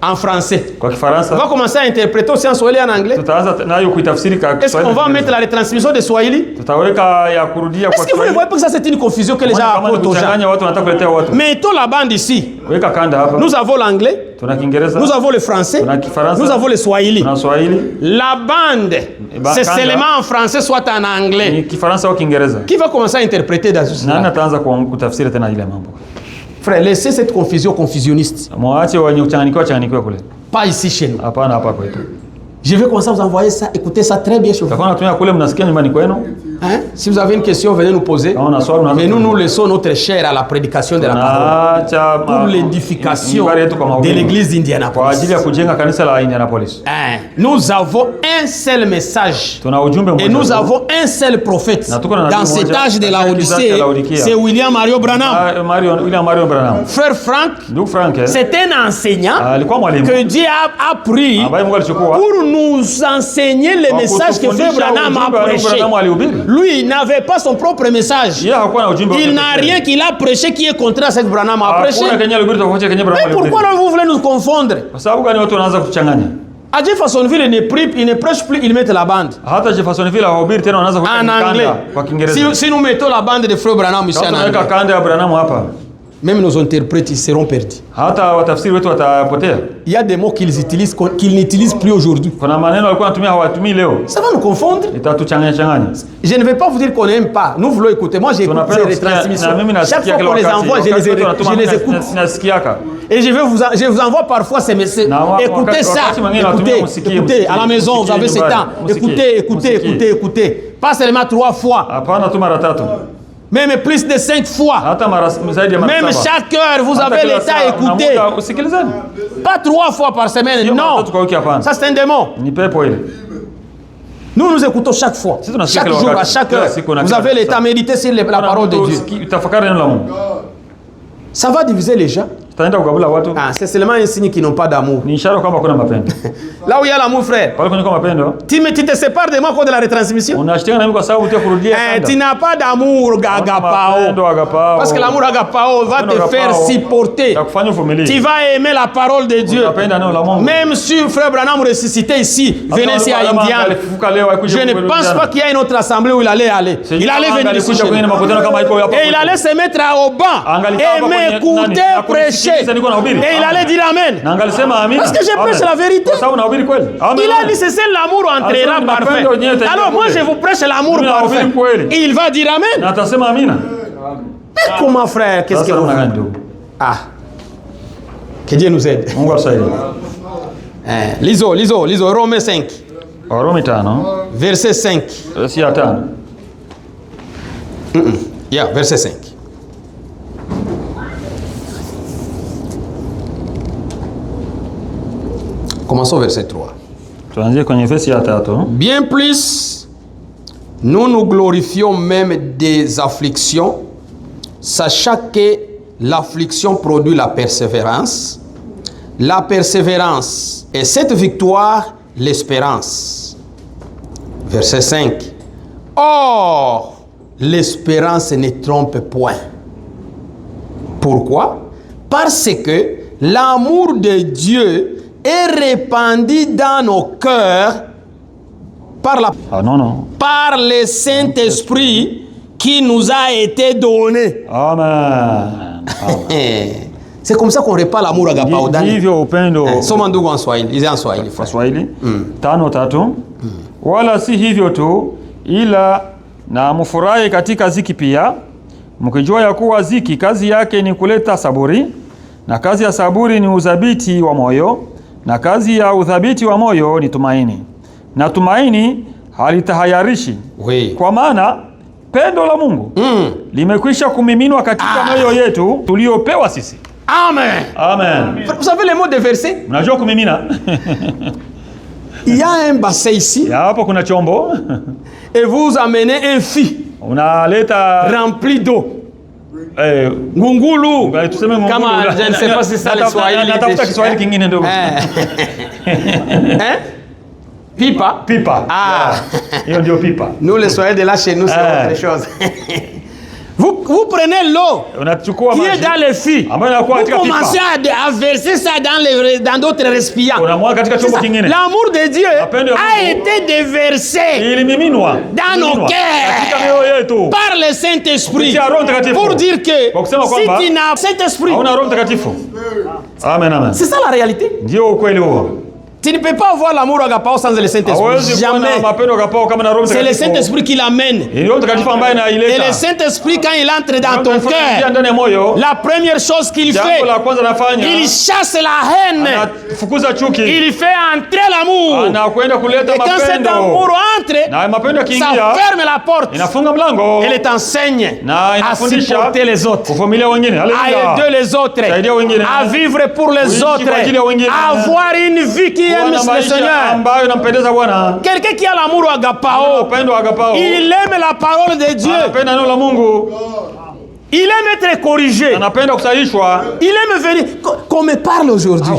En français. On va commencer à interpréter aussi en swahili et en anglais. Est-ce qu'on va mettre la retransmission de swahili? Est-ce que vous ne voyez pas que ça c'est une confusion que les gens apportent aux gens? Mettons la bande ici. Nous avons l'anglais. Nous avons le français. Nous avons le swahili. La bande, c'est seulement en français, soit en anglais. Qui va commencer à interpréter dans ce sens? Frère, laissez cette confusion confusionniste. Pas ici chez nous. Je vais commencer à vous envoyer ça. Écoutez ça très bien chez vous. Hein? Si vous avez une question, venez nous poser. Mais nous laissons notre chair à la prédication de la parole pour l'édification de l'église d'Indianapolis. Hein? Nous avons un seul message et nous avons un seul prophète. Dans cet âge de la Odyssée, c'est William Mario Branham. Frère Frank, c'est un enseignant que Dieu a pris pour nous enseigner les messages que Frère Branham a prêché. Lui, il n'avait pas son propre message. Il n'a rien qu'il a prêché qui est contraire à ce que Branham a prêché. Mais pourquoi vous voulez nous confondre? À Jeffersonville, il ne prêche plus, il met la bande. En anglais. Si nous mettons la bande de Frère Branham ici en anglais, même nos interprètes ils seront perdus. Il y a des mots qu'ils n'utilisent plus aujourd'hui. Ça va nous confondre. Je ne vais pas vous dire qu'on n'aime pas. Nous voulons écouter. Moi, j'écoute ces retransmissions. Chaque fois qu'on les envoie, je les écoute. Et je vous envoie parfois ces messages. Écoutez ça. Écoutez. À la maison, vous avez ce temps. Écoutez. Pas seulement 3 fois. Même plus de 5 fois. Même chaque heure, vous avez l'état à écouter. Pas 3 fois par semaine, non. Ça, c'est un démon. Nous écoutons chaque fois. Chaque jour, à chaque heure. Vous avez l'état à méditer sur la parole de Dieu. Ça va diviser les gens. C'est seulement un signe qu'ils n'ont pas d'amour. Là où il y a l'amour, frère, tu te sépares de moi contre la retransmission. Tu n'as pas d'amour, agapao. Parce que l'amour agapao va te faire supporter. Tu vas aimer la parole de Dieu. Même si Frère Branham ressuscité ici, venez ici à Indiana, je ne pense pas qu'il y a une autre assemblée où il allait aller. Il allait venir ici chez nous. Et il allait se mettre au banc et m'écouter prêcher. Et il allait dire Amen. Parce que je prêche la vérité. Il a dit c'est l'amour entrera parfait. Alors moi je vous prêche l'amour parfait. Et il va dire Amen. Mais comment, frère? Qu'est-ce que vous faites? Que Dieu nous aide. Lisons Romains 5. Verset 5. Verset 5. Commençons verset 3. Bien plus, nous nous glorifions même des afflictions, sachant que l'affliction produit la persévérance et cette victoire, l'espérance. Verset 5. Or, l'espérance ne trompe point. Pourquoi? Parce que l'amour de Dieu est répandu dans nos cœurs par le Saint-Esprit qui nous a été donné. Amen. C'est comme ça qu'on répand l'amour agapao ndani. Hivyo upendo. Soma ndugu en Swahili, ize en Swahili. Swahili. 5:3. Wala si hivyo tu, ila na mfurahi katika ziki pia, mkijua ya kuwa ziki kazi yake ni kuleta saburi, na kazi ya saburi ni udhabiti wa moyo, na kazi ya udhabiti wa moyo ni tumaini, na tumaini halitahayarishi. Kwa maana pendo la Mungu limekwisha kumiminwa katika moyo yetu tuliopewa sisi. Amen. Amen. Vous savez les mots de verset? Mnajua kumimina? Il y a un bassin ici. Hapo kuna chombo. Et vous amenez un fil. Unaleta rempli d'eau. Ngungulu. Kama je ne sais pas si ça le Swahili. Natafuta Kiswahili kingine ndio. Pipa. Pipa. Hiyo ndio pipa. Nous les Swahili de là chez nous c'est autre chose. Vous prenez l'eau qui est dans les fûts. Vous commencez à verser ça dans d'autres récipients. L'amour de Dieu a été déversé dans nos cœurs par le Saint-Esprit pour dire que si tu n'as Saint-Esprit, c'est ça la réalité. Tu ne peux pas avoir l'amour agapao sans le Saint-Esprit. Jamais. C'est le Saint-Esprit qui l'amène. Et le Saint-Esprit, quand il entre dans ton cœur, la première chose qu'il fait, il chasse la haine. Il fait entrer l'amour. Et quand cet amour entre, ça ferme la porte. Et il t'enseigne à supporter les autres, à aider les autres, à vivre pour les autres, à avoir une vie qui est le Seigneur. Quelqu'un qui a l'amour agapao, il aime la parole de Dieu. Il aime être corrigé. Il aime venir. Qu'on me parle aujourd'hui.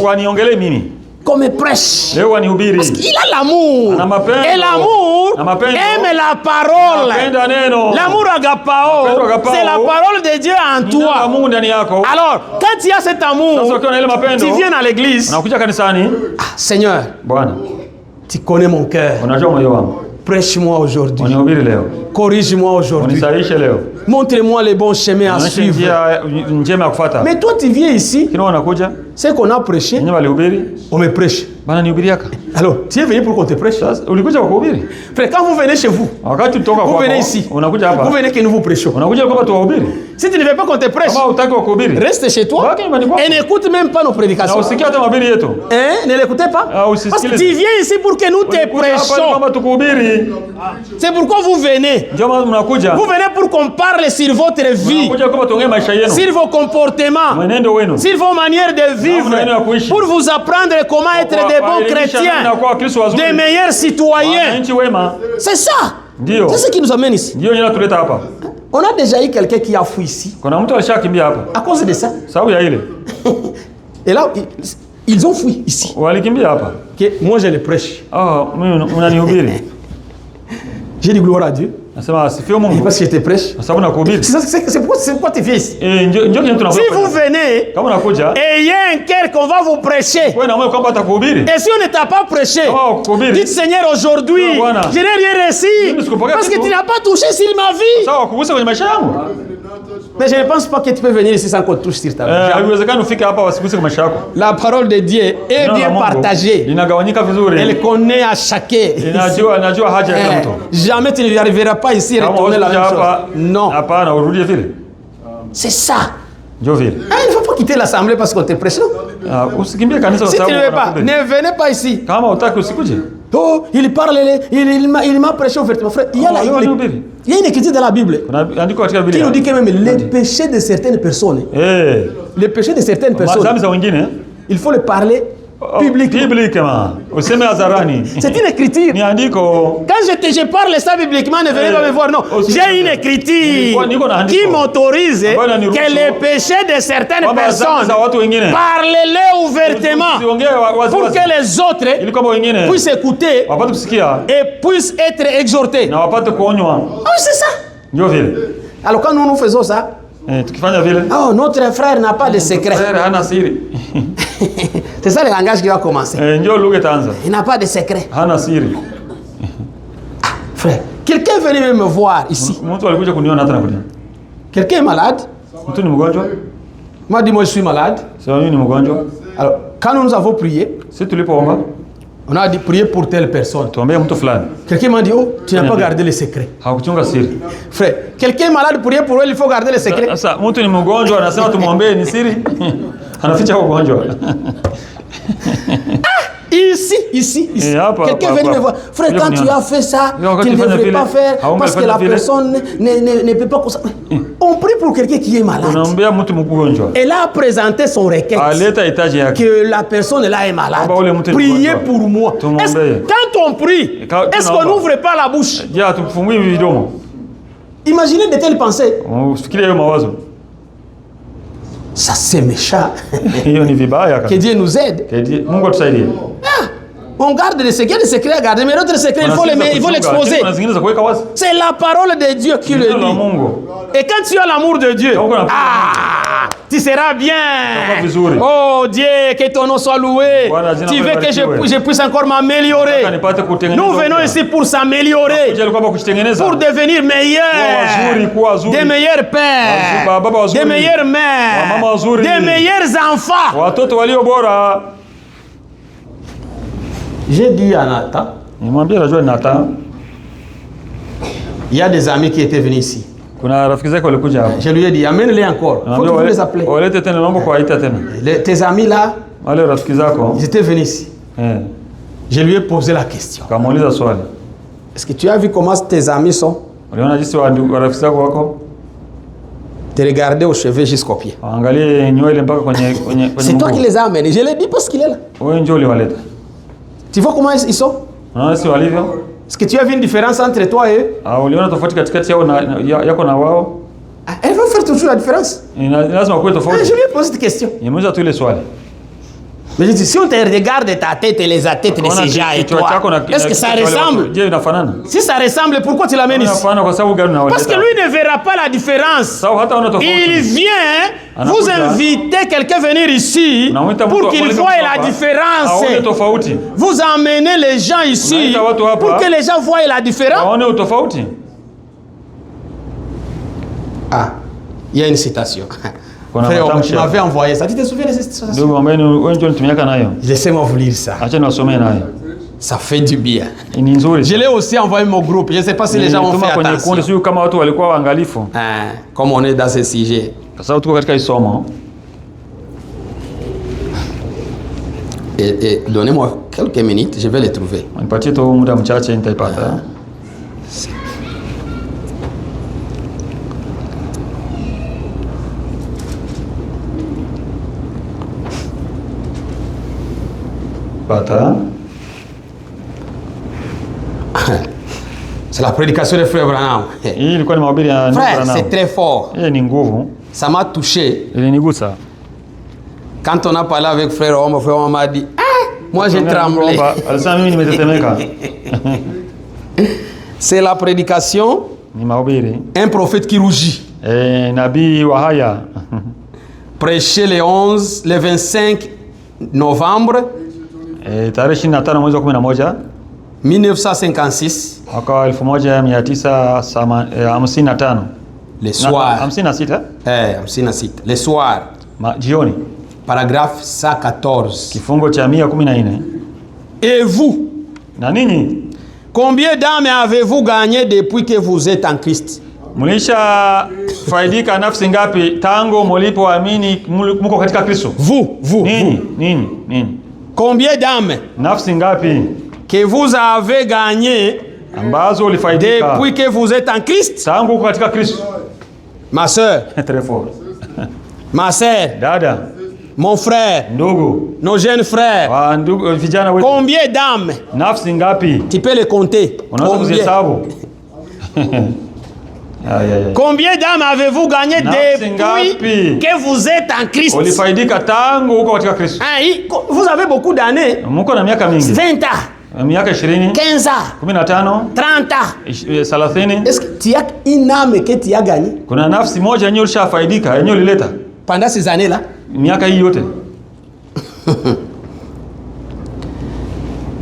Qu'on me prêche. Parce qu'il a l'amour. Et l'amour aime la parole. L'amour agapao, c'est la parole de Dieu en toi. Alors, quand il y a cet amour, tu viens à l'église. Seigneur, tu connais mon cœur. Prêche-moi aujourd'hui. Corrige-moi aujourd'hui. Montre-moi les bons chemins à suivre. Mais toi, tu viens ici. C'est qu'on a prêché. On me prêche. Alors, tu es venu pour qu'on te prêche. Frère, quand vous venez chez vous, vous venez ici. Vous venez que nous vous prêchons. Si tu ne veux pas qu'on te prêche, reste chez toi et n'écoute même pas nos prédications. Ne l'écoutez pas. Parce que tu viens ici pour que nous te prêchons. C'est pourquoi vous venez. Vous venez pour qu'on parle sur votre vie, sur vos comportements, sur vos manières de vivre, pour vous apprendre comment être des bons chrétiens, des meilleurs citoyens. C'est ça. C'est ce qui nous amène ici. On a déjà eu quelqu'un qui a fui ici à cause de ça. Et là, ils ont fui ici. Okay, moi, je les prêche. J'ai dit gloire à Dieu. Parce que je te prêche. C'est pourquoi tu viens ici. Si vous venez, ayez un cœur qu'on va vous prêcher. Et si on ne t'a pas prêché, dites Seigneur, aujourd'hui, je n'ai rien reçu. Parce que tu n'as pas touché sur ma vie. Mais je ne pense pas que tu peux venir ici sans qu'on touche sur ta vie. La parole de Dieu est bien partagée. Elle connaît à chacun. Jamais tu ne arriveras pas ici et retourner la même chose. Non. C'est ça. Il ne faut pas quitter l'assemblée parce qu'on te prêche. Si tu ne veux pas, ne venez pas ici. Oh, il parle, il m'a prêché ouvertement. Frère, il y a une écriture dans la Bible qui nous dit que même les péchés de certaines personnes, les péchés de certaines personnes, il faut les parler publiquement. C'est une écriture. Quand je parle ça publiquement, ne venez pas me voir. Non, j'ai une écriture qui m'autorise que les péchés de certaines personnes, parlez-les ouvertement pour que les autres puissent écouter et puissent être exhortés. Ah, c'est ça. Alors quand nous faisons ça, oh, notre frère n'a pas de secret. C'est ça le langage qui va commencer. Il n'a pas de secret. Frère, quelqu'un est venu me voir ici. Quelqu'un est malade. Il m'a dit, moi je suis malade. Alors, quand nous avons prié, on a dit prier pour telle personne. Quelqu'un m'a dit, oh, tu n'as pas gardé le secret. Frère, quelqu'un est malade, prier pour lui, il faut garder le secret. Ici. Quelqu'un vient me voir. Frère, quand tu as fait ça, tu ne devrais pas faire parce que la personne ne peut pas... On prie pour quelqu'un qui est malade. Elle a présenté son requête que la personne là est malade. Priez pour moi. Quand on prie, est-ce qu'on n'ouvre pas la bouche? Imaginez de telles pensées. Ça c'est méchant. Que Dieu nous aide. On garde les secrets à garder, mais l'autre secret, il faut l'exposer. C'est la parole de Dieu qui le dit. Et quand tu as l'amour de Dieu, tu seras bien. Oh Dieu, que ton nom soit loué. Tu veux que je puisse encore m'améliorer. Nous venons ici pour s'améliorer, pour devenir meilleurs, des meilleurs pères, des meilleures mères, des meilleurs enfants. J'ai dit à Nathan, il y a des amis qui étaient venus ici. Je lui ai dit, amène-les encore. Il faut que vous les appelez. Tes amis là, ils étaient venus ici. Je lui ai posé la question. Est-ce que tu as vu comment tes amis sont? Tu regardais aux cheveux jusqu'aux pieds. C'est toi qui les as amenés. Je l'ai dit parce qu'il est là. Tu vois comment ils sont? Est-ce que tu as vu une différence entre toi et eux? Elle va faire toujours la différence. Je lui ai posé cette question. Mais je dis, si on te regarde ta tête et les têtes de ces gens et toi, est-ce que ça ressemble? Si ça ressemble, pourquoi tu l'amènes ici? Parce que lui ne verra pas la différence. Il vient vous inviter quelqu'un à venir ici pour qu'il voie la différence. Vous emmenez les gens ici pour que les gens voient la différence. Ah, il y a une citation. Frère, tu m'avais envoyé ça. Tu te souviens de cette citation? Laissez-moi vous lire ça. Ça fait du bien. Je l'ai aussi envoyé mon groupe. Je ne sais pas si les gens ont fait attention. Comme on est dans ce sujet. Et donnez-moi quelques minutes, je vais les trouver. C'est la prédication de Frère Branham. Frère, c'est très fort. Ça m'a touché. Quand on a parlé avec Frère Omar m'a dit, moi j'ai tremblé. C'est la prédication. Un prophète qui rougit. Prêché le 25 novembre 1956. Le soir. Le soir. Paragraphe 114. Et vous, combien d'âmes avez-vous gagné depuis que vous êtes en Christ? Vous. Combien d'âmes que vous avez gagné depuis que vous êtes en Christ? Ma soeur, ma soeur, mon frère, nos jeunes frères, combien d'âmes? Tu peux les compter. Combien d'âmes avez-vous gagné depuis que vous êtes en Christ? Vous avez beaucoup d'années. 20 ans, 15 ans, 30 ans. Est-ce que tu as une âme que tu as gagnée pendant ces années-là?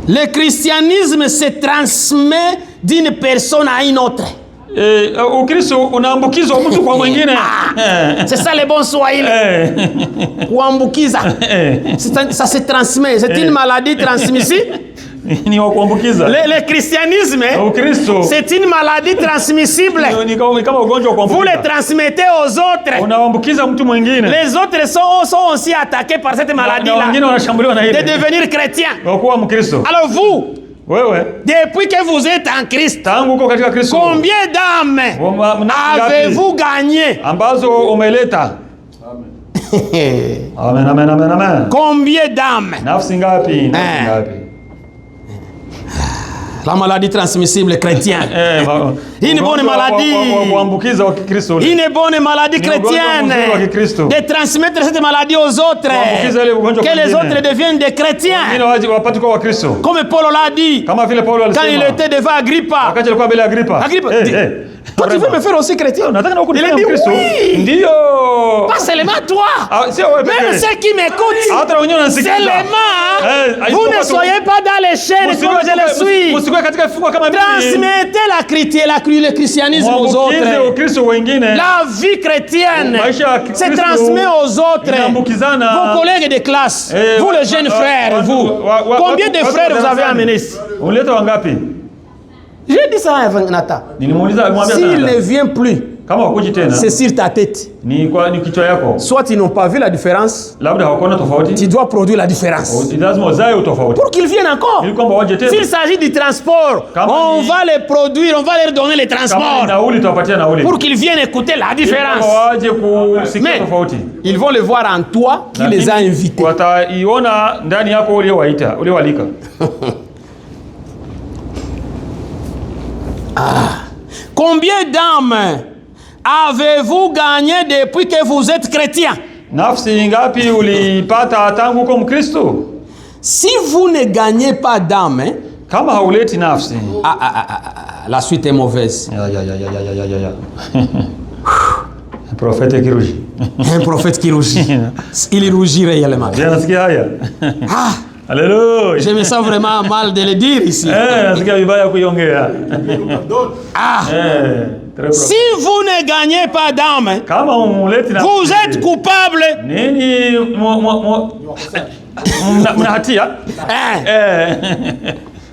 Le christianisme se transmet d'une personne à une autre. Ukristo unaambukizwa mtu kwa mwingine. C'est ça le bon swahili. Kuambukiza. Ça se transmet, c'est une maladie transmissible. Ni wa kuambukiza. Le christianisme, c'est une maladie transmissible. Ni kama ugonjwa wa kuambukiza. Vous le transmettez aux autres. Unaambukiza mtu mwingine. Les autres sont aussi attaqués par cette maladie-là. Wengine wanashambuliwa na ile. De devenir chrétien. Kuwa Mkristo. Alors vous, depuis que vous êtes en Christ, combien d'âmes avez-vous gagné? Ambazo umeleta. Amen, amen, amen, amen. Combien d'âmes? Nafsi ngapi? La maladie transmissible chrétienne. Une bonne maladie. Une bonne maladie chrétienne. De transmettre cette maladie aux autres. Que les autres deviennent des chrétiens. Comme Paul l'a dit. Quand il était devant Agrippa. Toi, tu veux me faire aussi chrétien? Il a dit oui. Pas seulement toi. Même ceux qui m'écoutent. Seulement, vous ne soyez pas dans les chaînes comme je le suis. Transmettez le christianisme aux autres. La vie chrétienne se transmet aux autres. Vos collègues de classe, vous les jeunes frères, vous. Combien de frères vous avez amenés? J'ai dit ça à Nathan. S'il ne vient plus, c'est sur ta tête. Soit ils n'ont pas vu la différence, tu dois produire la différence. Pour qu'ils viennent encore. S'il s'agit du transport, on va les produire, on va leur donner les transports. Pour qu'ils viennent écouter la différence. Mais ils vont le voir en toi qui les a invités. Combien d'âmes avez-vous gagné depuis que vous êtes chrétien? Si vous ne gagnez pas d'âmes, la suite est mauvaise. Un prophète qui rougit. Un prophète qui rougit. Il rougit réellement. Alléluia. Je me sens vraiment mal de le dire ici. Si vous ne gagnez pas d'âme, vous êtes coupable.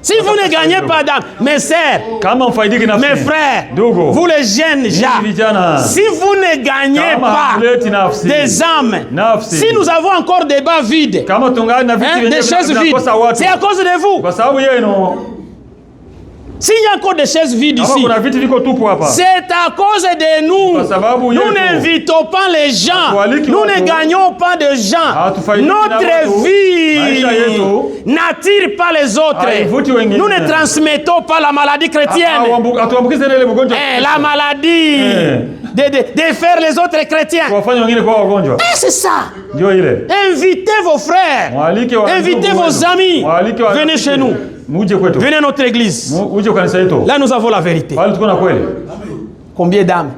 Si vous ne gagnez pas d'âme, mes sœurs, mes frères, vous les jeunes gens, si vous ne gagnez pas des âmes, si nous avons encore des bas vides, des chaises vides, c'est à cause de vous. S'il y a encore des chaises vides ici, c'est à cause de nous. Nous n'invitons pas les gens. Nous ne gagnons pas de gens. Notre vie n'attire pas les autres. Nous ne transmettons pas la maladie chrétienne. La maladie de faire les autres chrétiens. C'est ça. Invitez vos frères. Invitez vos amis. Venez chez nous. Venez à notre église. Là, nous avons la vérité. Combien d'âmes?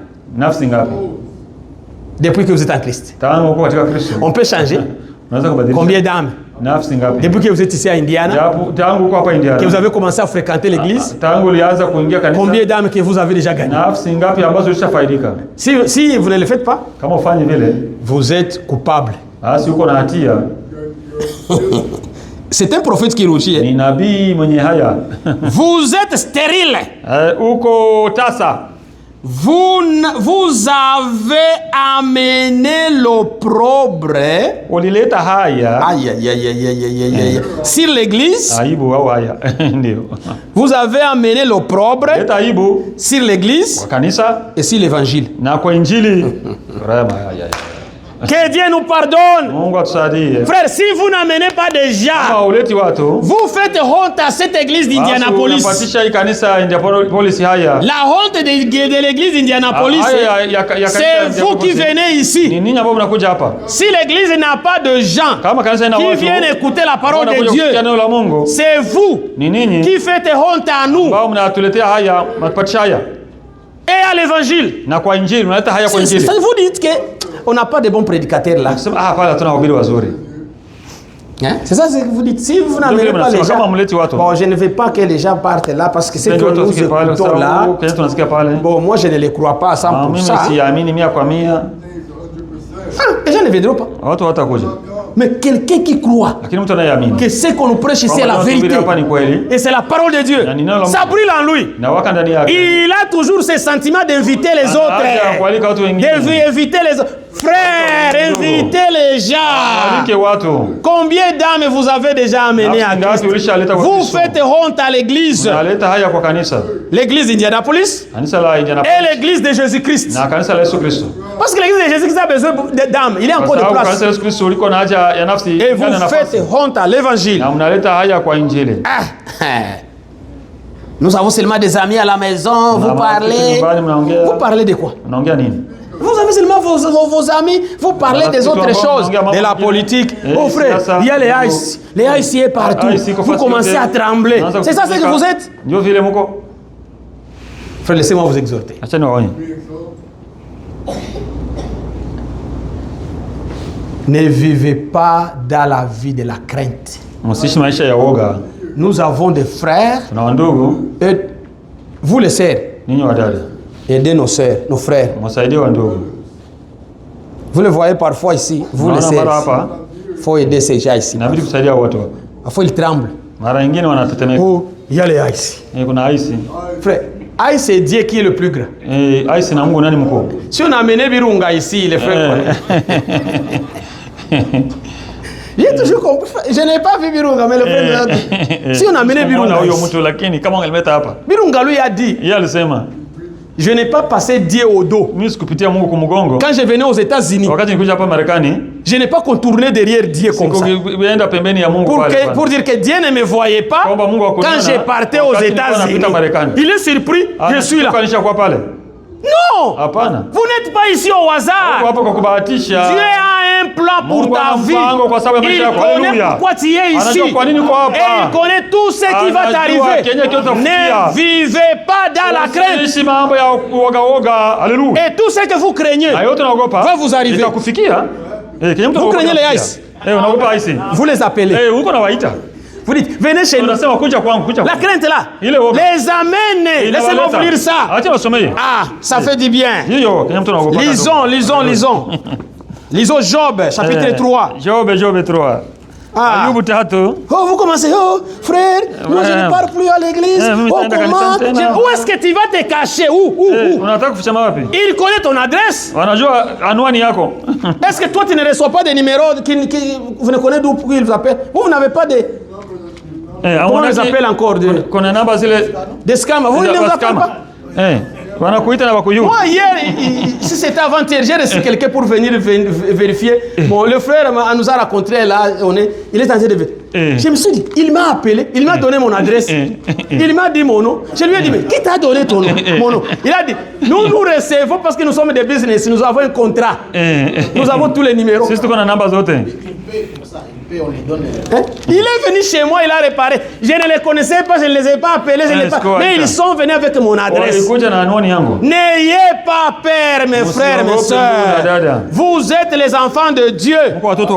Depuis que vous êtes en Christ. On peut changer. Combien d'âmes? Depuis que vous êtes ici à Indiana, que vous avez commencé à fréquenter l'église, combien d'âmes que vous avez déjà gagné? Si vous ne le faites pas, vous êtes coupable. C'est un prophète qui rougit. Vous êtes stérile. Vous avez amené l'opprobre sur l'église. Vous avez amené l'opprobre sur l'église et sur l'évangile. Que Dieu nous pardonne. Frère, si vous n'amenez pas de gens, vous faites honte à cette église d'Indianapolis. La honte de l'église d'Indianapolis, c'est vous qui venez ici. Si l'église n'a pas de gens qui viennent écouter la parole de Dieu, c'est vous qui faites honte à nous et à l'évangile. Vous dites que on n'a pas de bons prédicateurs là. Hein? C'est ça ce que vous dites. Si vous n'amenez pas les gens... Bon, je ne veux pas que les gens partent là parce que c'est que nous écoutons là. Bon, moi je ne les crois pas à 100%. Les gens ne viendront pas. Mais quelqu'un qui croit que ce qu'on nous prêche ici est la vérité et c'est la parole de Dieu, ça brille en lui. Il a toujours ce sentiment d'inviter les autres. D'inviter les autres. Frère, invitez les gens. Combien d'âmes vous avez déjà amenées à Christ? Vous faites honte à l'église. L'église d'Indianapolis et l'église de Jésus-Christ. Parce que l'église de Jésus-Christ a besoin d'âmes. Il y a encore de place. Et vous faites honte à l'évangile. Nous avons seulement des amis à la maison. Vous parlez de quoi? Vous avez seulement vos amis, vous parlez des autres choses, de la politique. Oh frère, il y a les haïs. Les haïtiens partout. Vous commencez à trembler. C'est ça ce que vous êtes? Frère, laissez-moi vous exhorter. Ne vivez pas dans la vie de la crainte. Nous avons des frères. Et vous les sœurs. Aidez nos sœurs, nos frères. Vous le voyez parfois ici, vous les sœurs. Il faut aider ces gens ici. Parfois ils tremblent. Oh, il y a les haïs. Frère, haïs c'est Dieu qui est le plus grand. Si on a amené Birunga ici, les frères j'ai toujours compris. Je n'ai pas vu Birunga, mais le frère si on a amené Birunga Birunga lui a dit. Je n'ai pas passé Dieu au dos. Quand je venais aux États-Unis, je n'ai pas contourné derrière Dieu comme ça. Pour dire que Dieu ne me voyait pas quand je partais aux États-Unis. Il est surpris, je suis là. Non! Vous n'êtes pas ici au hasard. Dieu a un plan pour ta vie. Il connaît pourquoi tu es ici. Et il connaît tout ce qui va t'arriver. Ne vivez pas dans la crainte. Et tout ce que vous craignez va vous arriver. Vous craignez les haïs. Vous les appelez. Vous dites, venez chez nous. La crainte est là. Les amène. Laissez-moi vous lire ça. Ah, ça fait du bien. Lisons. Lisons Job, chapitre 3. Job 3. Ah. Oh, vous commencez, oh, frère, moi je ne pars plus à l'église. Oh, comment? Où est-ce que tu vas te cacher? Où? Il connaît ton adresse. Est-ce que toi tu ne reçois pas des numéros vous ne connaissez d'où ils vous appellent? Vous n'avez pas de... Comment on les appelle encore? Des scams. Vous ne les appelez pas? Moi hier, si c'était avant-hier, j'ai reçu quelqu'un pour venir vérifier. Bon, le frère nous a raconté là, il est en train de vérifier. Je me suis dit, il m'a appelé, il m'a donné mon adresse, il m'a dit mon nom. Je lui ai dit, mais qui t'a donné ton nom? Mon nom. Il a dit, nous recevons parce que nous sommes des business, nous avons un contrat. Nous avons tous les numéros. Il est venu chez moi, il a réparé. Je ne les connaissais pas, je ne les ai pas appelés, mais ils sont venus avec mon adresse. N'ayez pas peur, mes frères, mes soeurs. Vous êtes les enfants de Dieu.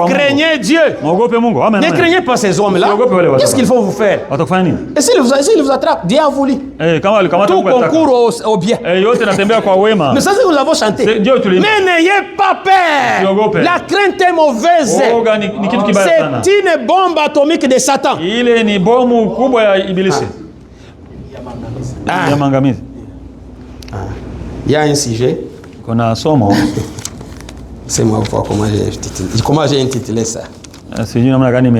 Craignez Dieu. Ne craignez pas ces hommes-là. Qu'est-ce qu'il faut vous faire? Et s'il vous attrape, Dieu a voulu. Tout concourt au bien. Mais ça, c'est que nous avons chanté. Mais n'ayez pas peur. La crainte est mauvaise. C'est une bombe atomique de Satan. Il y a un sujet. C'est moi comment j'ai intitulé ça.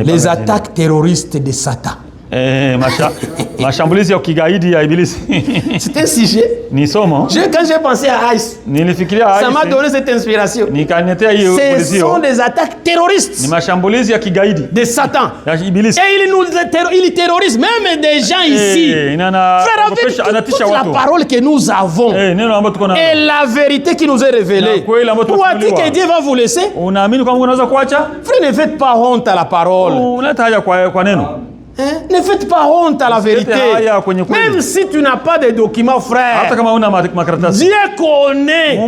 Les attaques terroristes de Satan. Mashambulizi ya kigaidi ya ibilisi. C'est un sujet. Ni somo. Quand j'ai pensé à Aïs, ça m'a donné cette inspiration. Ce sont des attaques terroristes. Ni mashambulizi ya kigaidi de Satan. Ya ibilisi. Et il terrorise même des gens ici. Frère, avec toute la parole que nous avons et la vérité qui nous est révélée, crois-tu que Dieu va vous laisser? Frère, ne faites pas honte à la parole. Hein? Ne faites pas honte à la vérité. Même si tu n'as pas de documents, frère. Dieu connaît.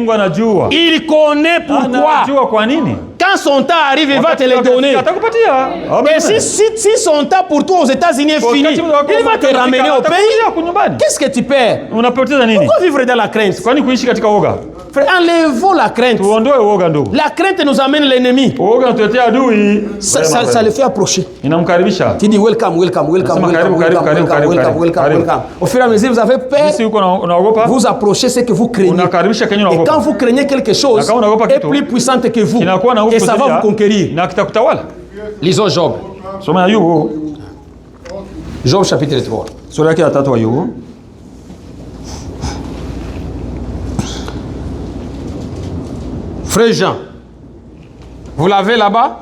Il connaît pourquoi. Quand son temps arrive, il va te les donner. Et si son temps pour toi aux États-Unis est fini, il va te ramener au pays. Qu'est-ce que tu perds? Pourquoi vivre dans la crainte? Frère, enlevons la crainte. La crainte nous amène l'ennemi. Ça le fait approcher. Tu dis welcome, welcome, welcome, welcome, welcome, welcome, welcome. Au fur et à mesure, vous avez peur. Vous approchez ce que vous craignez. Et quand vous craignez quelque chose, est plus puissante que vous. Et ça va vous conquérir. Lisons Job. Job chapitre 3. Frère Jean, vous l'avez là-bas?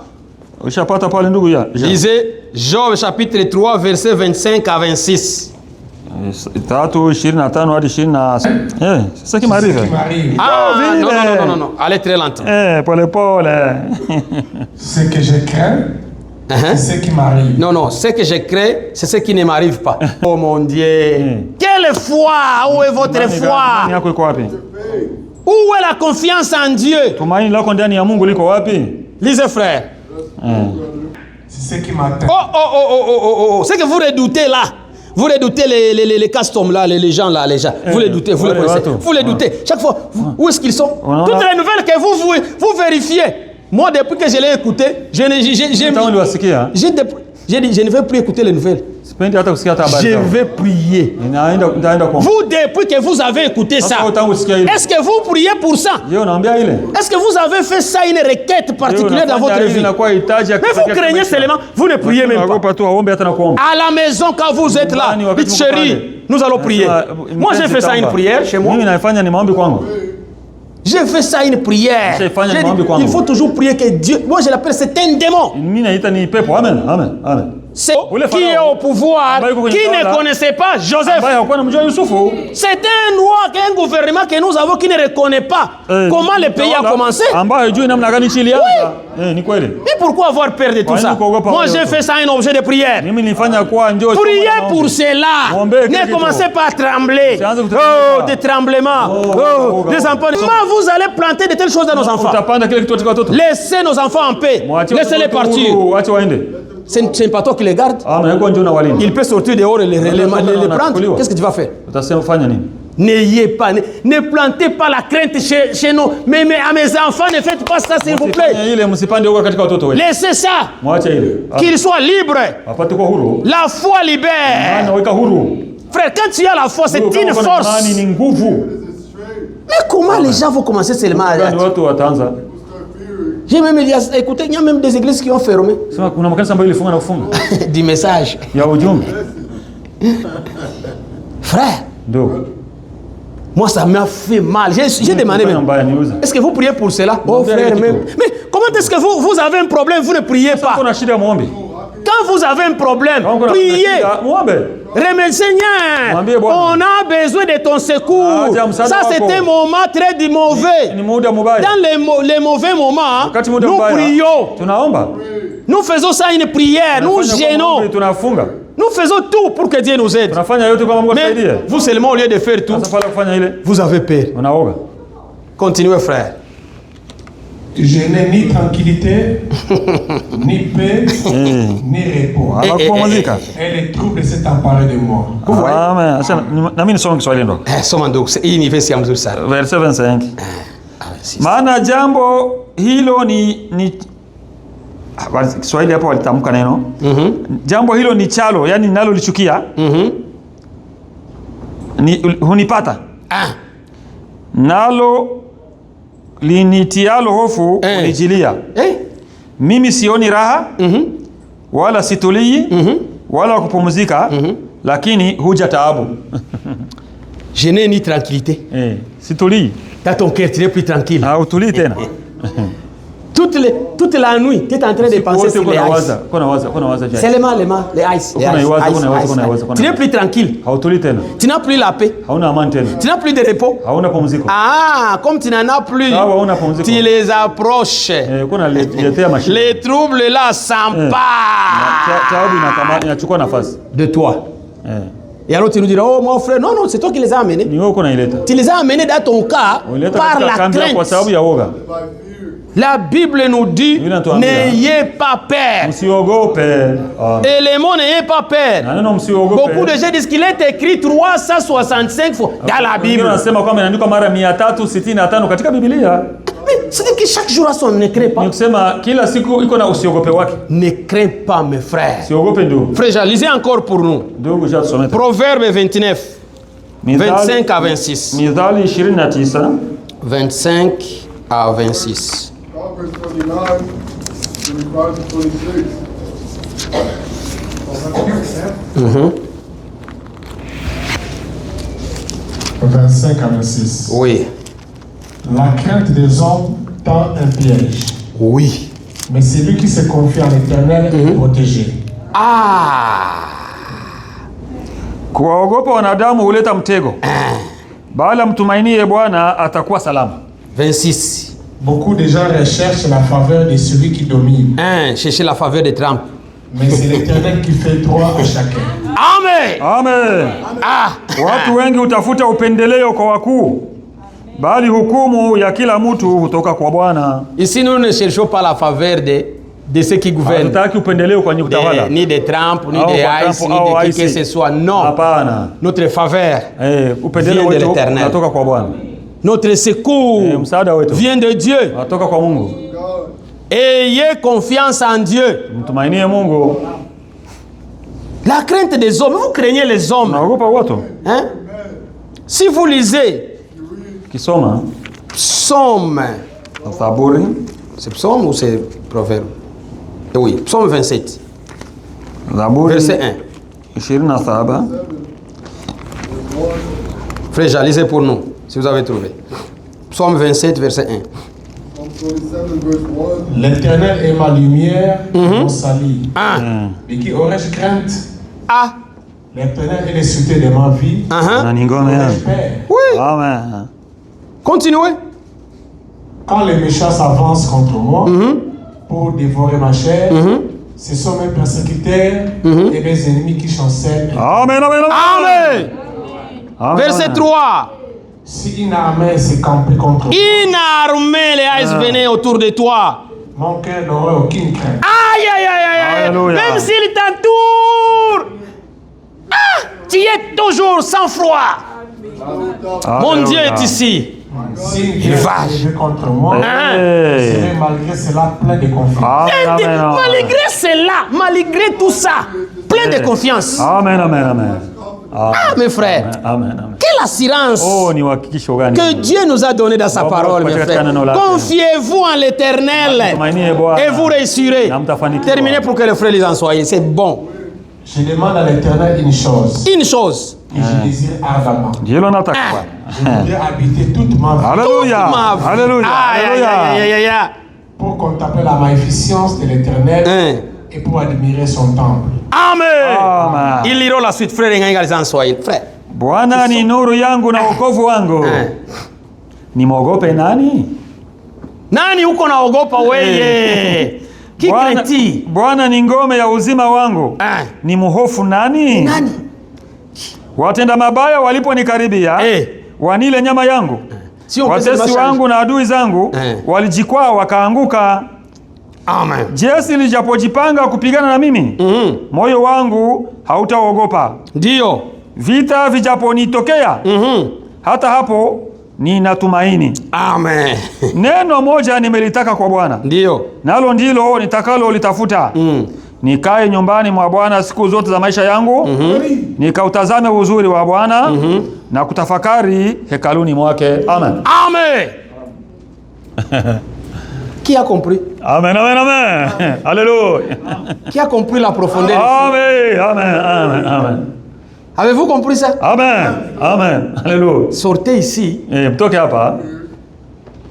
Lisez Job chapitre 3, verset 25 à 26. C'est ça qui m'arrive. Ah, non. Allez très lentement. Ce que je crains, c'est ce qui m'arrive. Non, ce que je crains, c'est ce qui ne m'arrive pas. Oh mon Dieu. Quelle foi? Où est votre foi? Où est la confiance en Dieu? Lisez, frère. C'est ce qui m'atteint. Oh. C'est que vous redoutez là. Vous redoutez les customs là, les gens là, les gens. Vous les doutez, vous les connaissez. Vous les doutez. Chaque fois, où est-ce qu'ils sont? Toutes les nouvelles que vous vérifiez. Moi, depuis que je l'ai écouté, je ne vais plus écouter les nouvelles. Je vais prier. Vous, depuis que vous avez écouté ça, est-ce que vous priez pour ça? Est-ce que vous avez fait ça une requête particulière dans votre vie? Mais vous craignez seulement, vous ne priez même pas. À la maison, quand vous êtes là, dites chérie, nous allons prier. Moi, j'ai fait ça une prière chez moi. J'ai fait ça une prière. Il faut toujours prier que Dieu... Moi, je l'appelle, c'est un démon. C'est qui est au pouvoir, qui ne connaissait pas Joseph. C'est un roi, un gouvernement que nous avons qui ne reconnaît pas comment le pays a commencé. Oui. Mais pourquoi avoir peur de tout ça? Moi, j'ai fait ça un objet de prière. Priez pour cela. Ne commencez pas à trembler. Oh, des tremblements. Oh, des enfants. Comment vous allez planter de telles choses dans nos enfants? Laissez nos enfants en paix. Laissez-les partir. Ce n'est pas toi qui les garde. Il peut sortir dehors et les prendre. Qu'est-ce que tu vas faire? N'ayez pas, ne plantez pas la crainte chez nous. Mais à mes enfants, ne faites pas ça, s'il vous plaît. Laissez ça. Qu'ils soient libres. La foi libère. Frère, quand tu as la foi, c'est une force. Mais comment les gens vont commencer seulement à... J'ai même dit, écoutez, il y a même des églises qui ont fermé. Du message. Frère, moi ça m'a fait mal. J'ai demandé même, est-ce que vous priez pour cela? Oh frère, même. Mais comment est-ce que vous avez un problème, vous ne priez pas? Quand vous avez un problème, priez. Remets Seigneur, on a besoin de ton secours. Ça c'est un moment très mauvais. Dans les mauvais moments, nous prions. Nous faisons ça une prière, nous gênons. Nous faisons tout pour que Dieu nous aide. Mais vous seulement, au lieu de faire tout, vous avez peur. Continuez, frère. Je n'ai ni tranquillité, ni paix, ni repos. Et les troubles s'est emparé de moi. Verset 25. Maana jambo hilo ni Kiswahili hapo walitamka neno. Jambo hilo ni chalo, yani ninalolichukia. Hunipata. Nalo linitialo hofu unijilia. Mimi sioni raha, wala situlii, wala kupumzika, lakini huja taabu. Je n'ai ni tranquillité. Situlii. Dans ton cœur, tu n'es plus tranquille. Utulii tena. Toute la nuit, tu es en train de penser sur les ice. C'est les mains, les ice. Tu n'es plus tranquille. Tu n'as plus la paix. Tu n'as plus de repos. Ah, comme tu n'en as plus, tu les approches. Les troubles là s'emparent de toi. Et alors tu nous diras, oh mon frère, non, c'est toi qui les as amenés. Tu les as amenés dans ton cas par la crainte. La Bible nous dit, n'ayez pas peur. Et les mots n'ayez pas peur. Beaucoup de gens disent qu'il est écrit 365 fois dans la Bible. C'est-à-dire que chaque jour a son ne crains pas. Ne crains pas, mes frères. Frère, lisez encore pour nous. Proverbe 29, 25 à 26. 25 à 26. 25 à 26. Oui. La crainte des hommes tend un piège. Oui. Mais celui qui se confie en l'Éternel est protégé. Kuwaogopa wanadamu huleta mtego. Bali mtumainie Bwana atakuwa salama. 26. Beaucoup de gens recherchent la faveur de celui qui domine. Cherchez la faveur de Trump. Mais c'est l'Éternel qui fait droit à chacun. Amen. Watu wengi utafuta upendeleo kwa wakuu. Bali hukumu ya kila mtu hutoka kwa Bwana. Ici nous ne cherchons pas la faveur de ceux qui gouvernent. Hatutaki upendeleo kwa utawala. Ni de Trump, ni de ICE, ni de qui que ce soit. Non. Hapana. Notre faveur upendeleo vient de l'Éternel. Unatoka kwa Bwana. Notre secours vient de Dieu. Unatoka kwa Mungu. Ayez confiance en Dieu. Mtumainie Mungu. La crainte des hommes, vous craignez les hommes. Naogopa watu. Si vous lisez Kisoma Psaume, c'est Psaume ou c'est Proverbe? Oui, Psaume 27. Verset 1. 27. Frère, lisez pour nous, si vous avez trouvé. Psaume 27, verset 1. L'Éternel est ma lumière, mon salut. Mais qui aurais-je crainte? L'Éternel est le soutien de ma vie. Oui. Amen. Continuez. Quand les méchants s'avancent contre moi pour dévorer ma chair, ce sont mes persécuteurs et mes ennemis qui chancellent. Amen. Verset 3. Si une armée s'est campée contre moi, une armée, les Haïs venaient autour de toi, mon cœur n'aurait aucune crainte. Aïe. Même s'il t'entoure, tu es toujours sans froid. Mon Dieu est ici. Si une guerre contre moi, je serai malgré cela plein de confiance. Malgré cela, malgré tout ça, plein de confiance. Amen. Mes frères. Quelle assurance que Dieu nous a donné dans sa parole, mes frères. Confiez-vous en l'Éternel et vous réussirez. Terminez pour que les frères les en soient. C'est bon. Je demande à l'Éternel une chose. Une chose. Et je désire ardemment. Je voudrais habiter toute ma vie. Alléluia. Pour contempler la magnificence de l'Éternel et pour admirer son temple. Amen. Ils liront la suite, frère. Frère. Bwana ni nuru yangu na wokovu wangu. Nimogope nani? Nani uko naogopa wewe? Bwana ni ngome ya uzima wangu. Ni muhofu nani? Watenda mabaya waliponikaribia, wanile nyama yangu. Watesi wangu na adui zangu walijikwaa wakaanguka. Amen. Jeshi lijapojipanga kupigana na mimi, moyo wangu hautaogopa. Ndio. Vita vijaponitokea, hata hapo ninatumaini. Amen. Neno moja nimelitaka kwa Bwana. Ndio. Nalo ndilo nitakalo litafuta. Nikae nyumbani mwa Bwana siku zote za maisha yangu. Nikautazame uzuri wa Bwana na kutafakari hekaluni mwake. Amen. Qui a compris? Amen. Alléluia. Qui a compris la profondeur? Amen. Avez-vous compris ça? Amen. Alléluia. Sortez ici. Mtoke hapa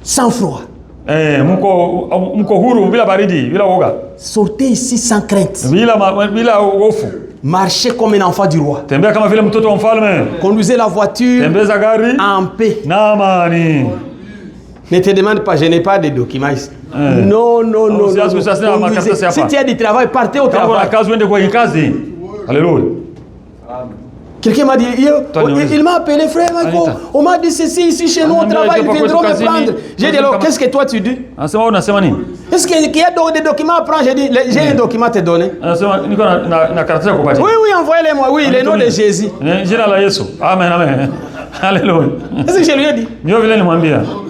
sans froid. Mko huru bila baridi, bila woga. Sortez ici sans crainte. Bila hofu. Marchez comme un enfant du roi. Tembea kama vile mtoto wa mfalme. Conduisez la voiture Tembeza gari en paix. Na amani. Ne te demande pas, je n'ai pas de documents ici. Non. Si tu as du travail, partez au travail. Alléluia. Quelqu'un m'a dit, il m'a appelé, frère, on m'a dit ceci ici chez nous au travail, ils viendront me prendre. J'ai dit, alors, qu'est-ce que toi tu dis? Est-ce qu'il y a des documents à prendre? J'ai dit, j'ai un document à te donner. Oui, envoyez-les-moi, oui, le nom de Jésus. Amen. Alléluia. Est-ce que je lui ai dit?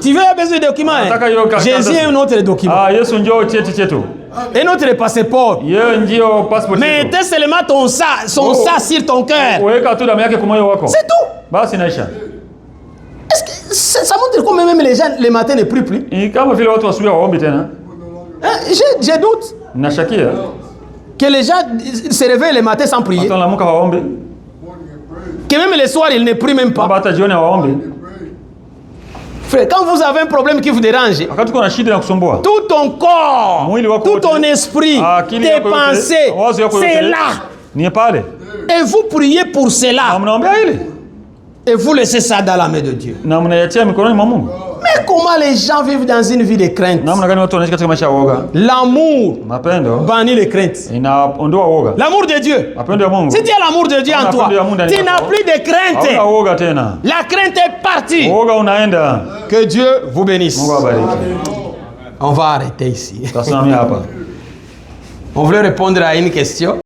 Tu veux besoin de documents? Jésus a un autre document. Un autre passeport. Mettez seulement son sang sur ton cœur. C'est tout. Est-ce que ça montre comment même les gens le matin ne prient plus? Je doute que les gens se réveillent le matin sans prier. Que même le soir, ils ne prient même pas. Frère, quand vous avez un problème qui vous dérange, tout ton corps, tout ton esprit, tes pensées, c'est là. Et vous priez pour cela. Et vous laissez ça dans la main de Dieu. Mais comment les gens vivent dans une vie de crainte? L'amour bannit les craintes. L'amour de Dieu. Si tu as l'amour de Dieu en toi, tu n'as plus de crainte. La crainte est partie. Que Dieu vous bénisse. On va arrêter ici. On voulait répondre à une question.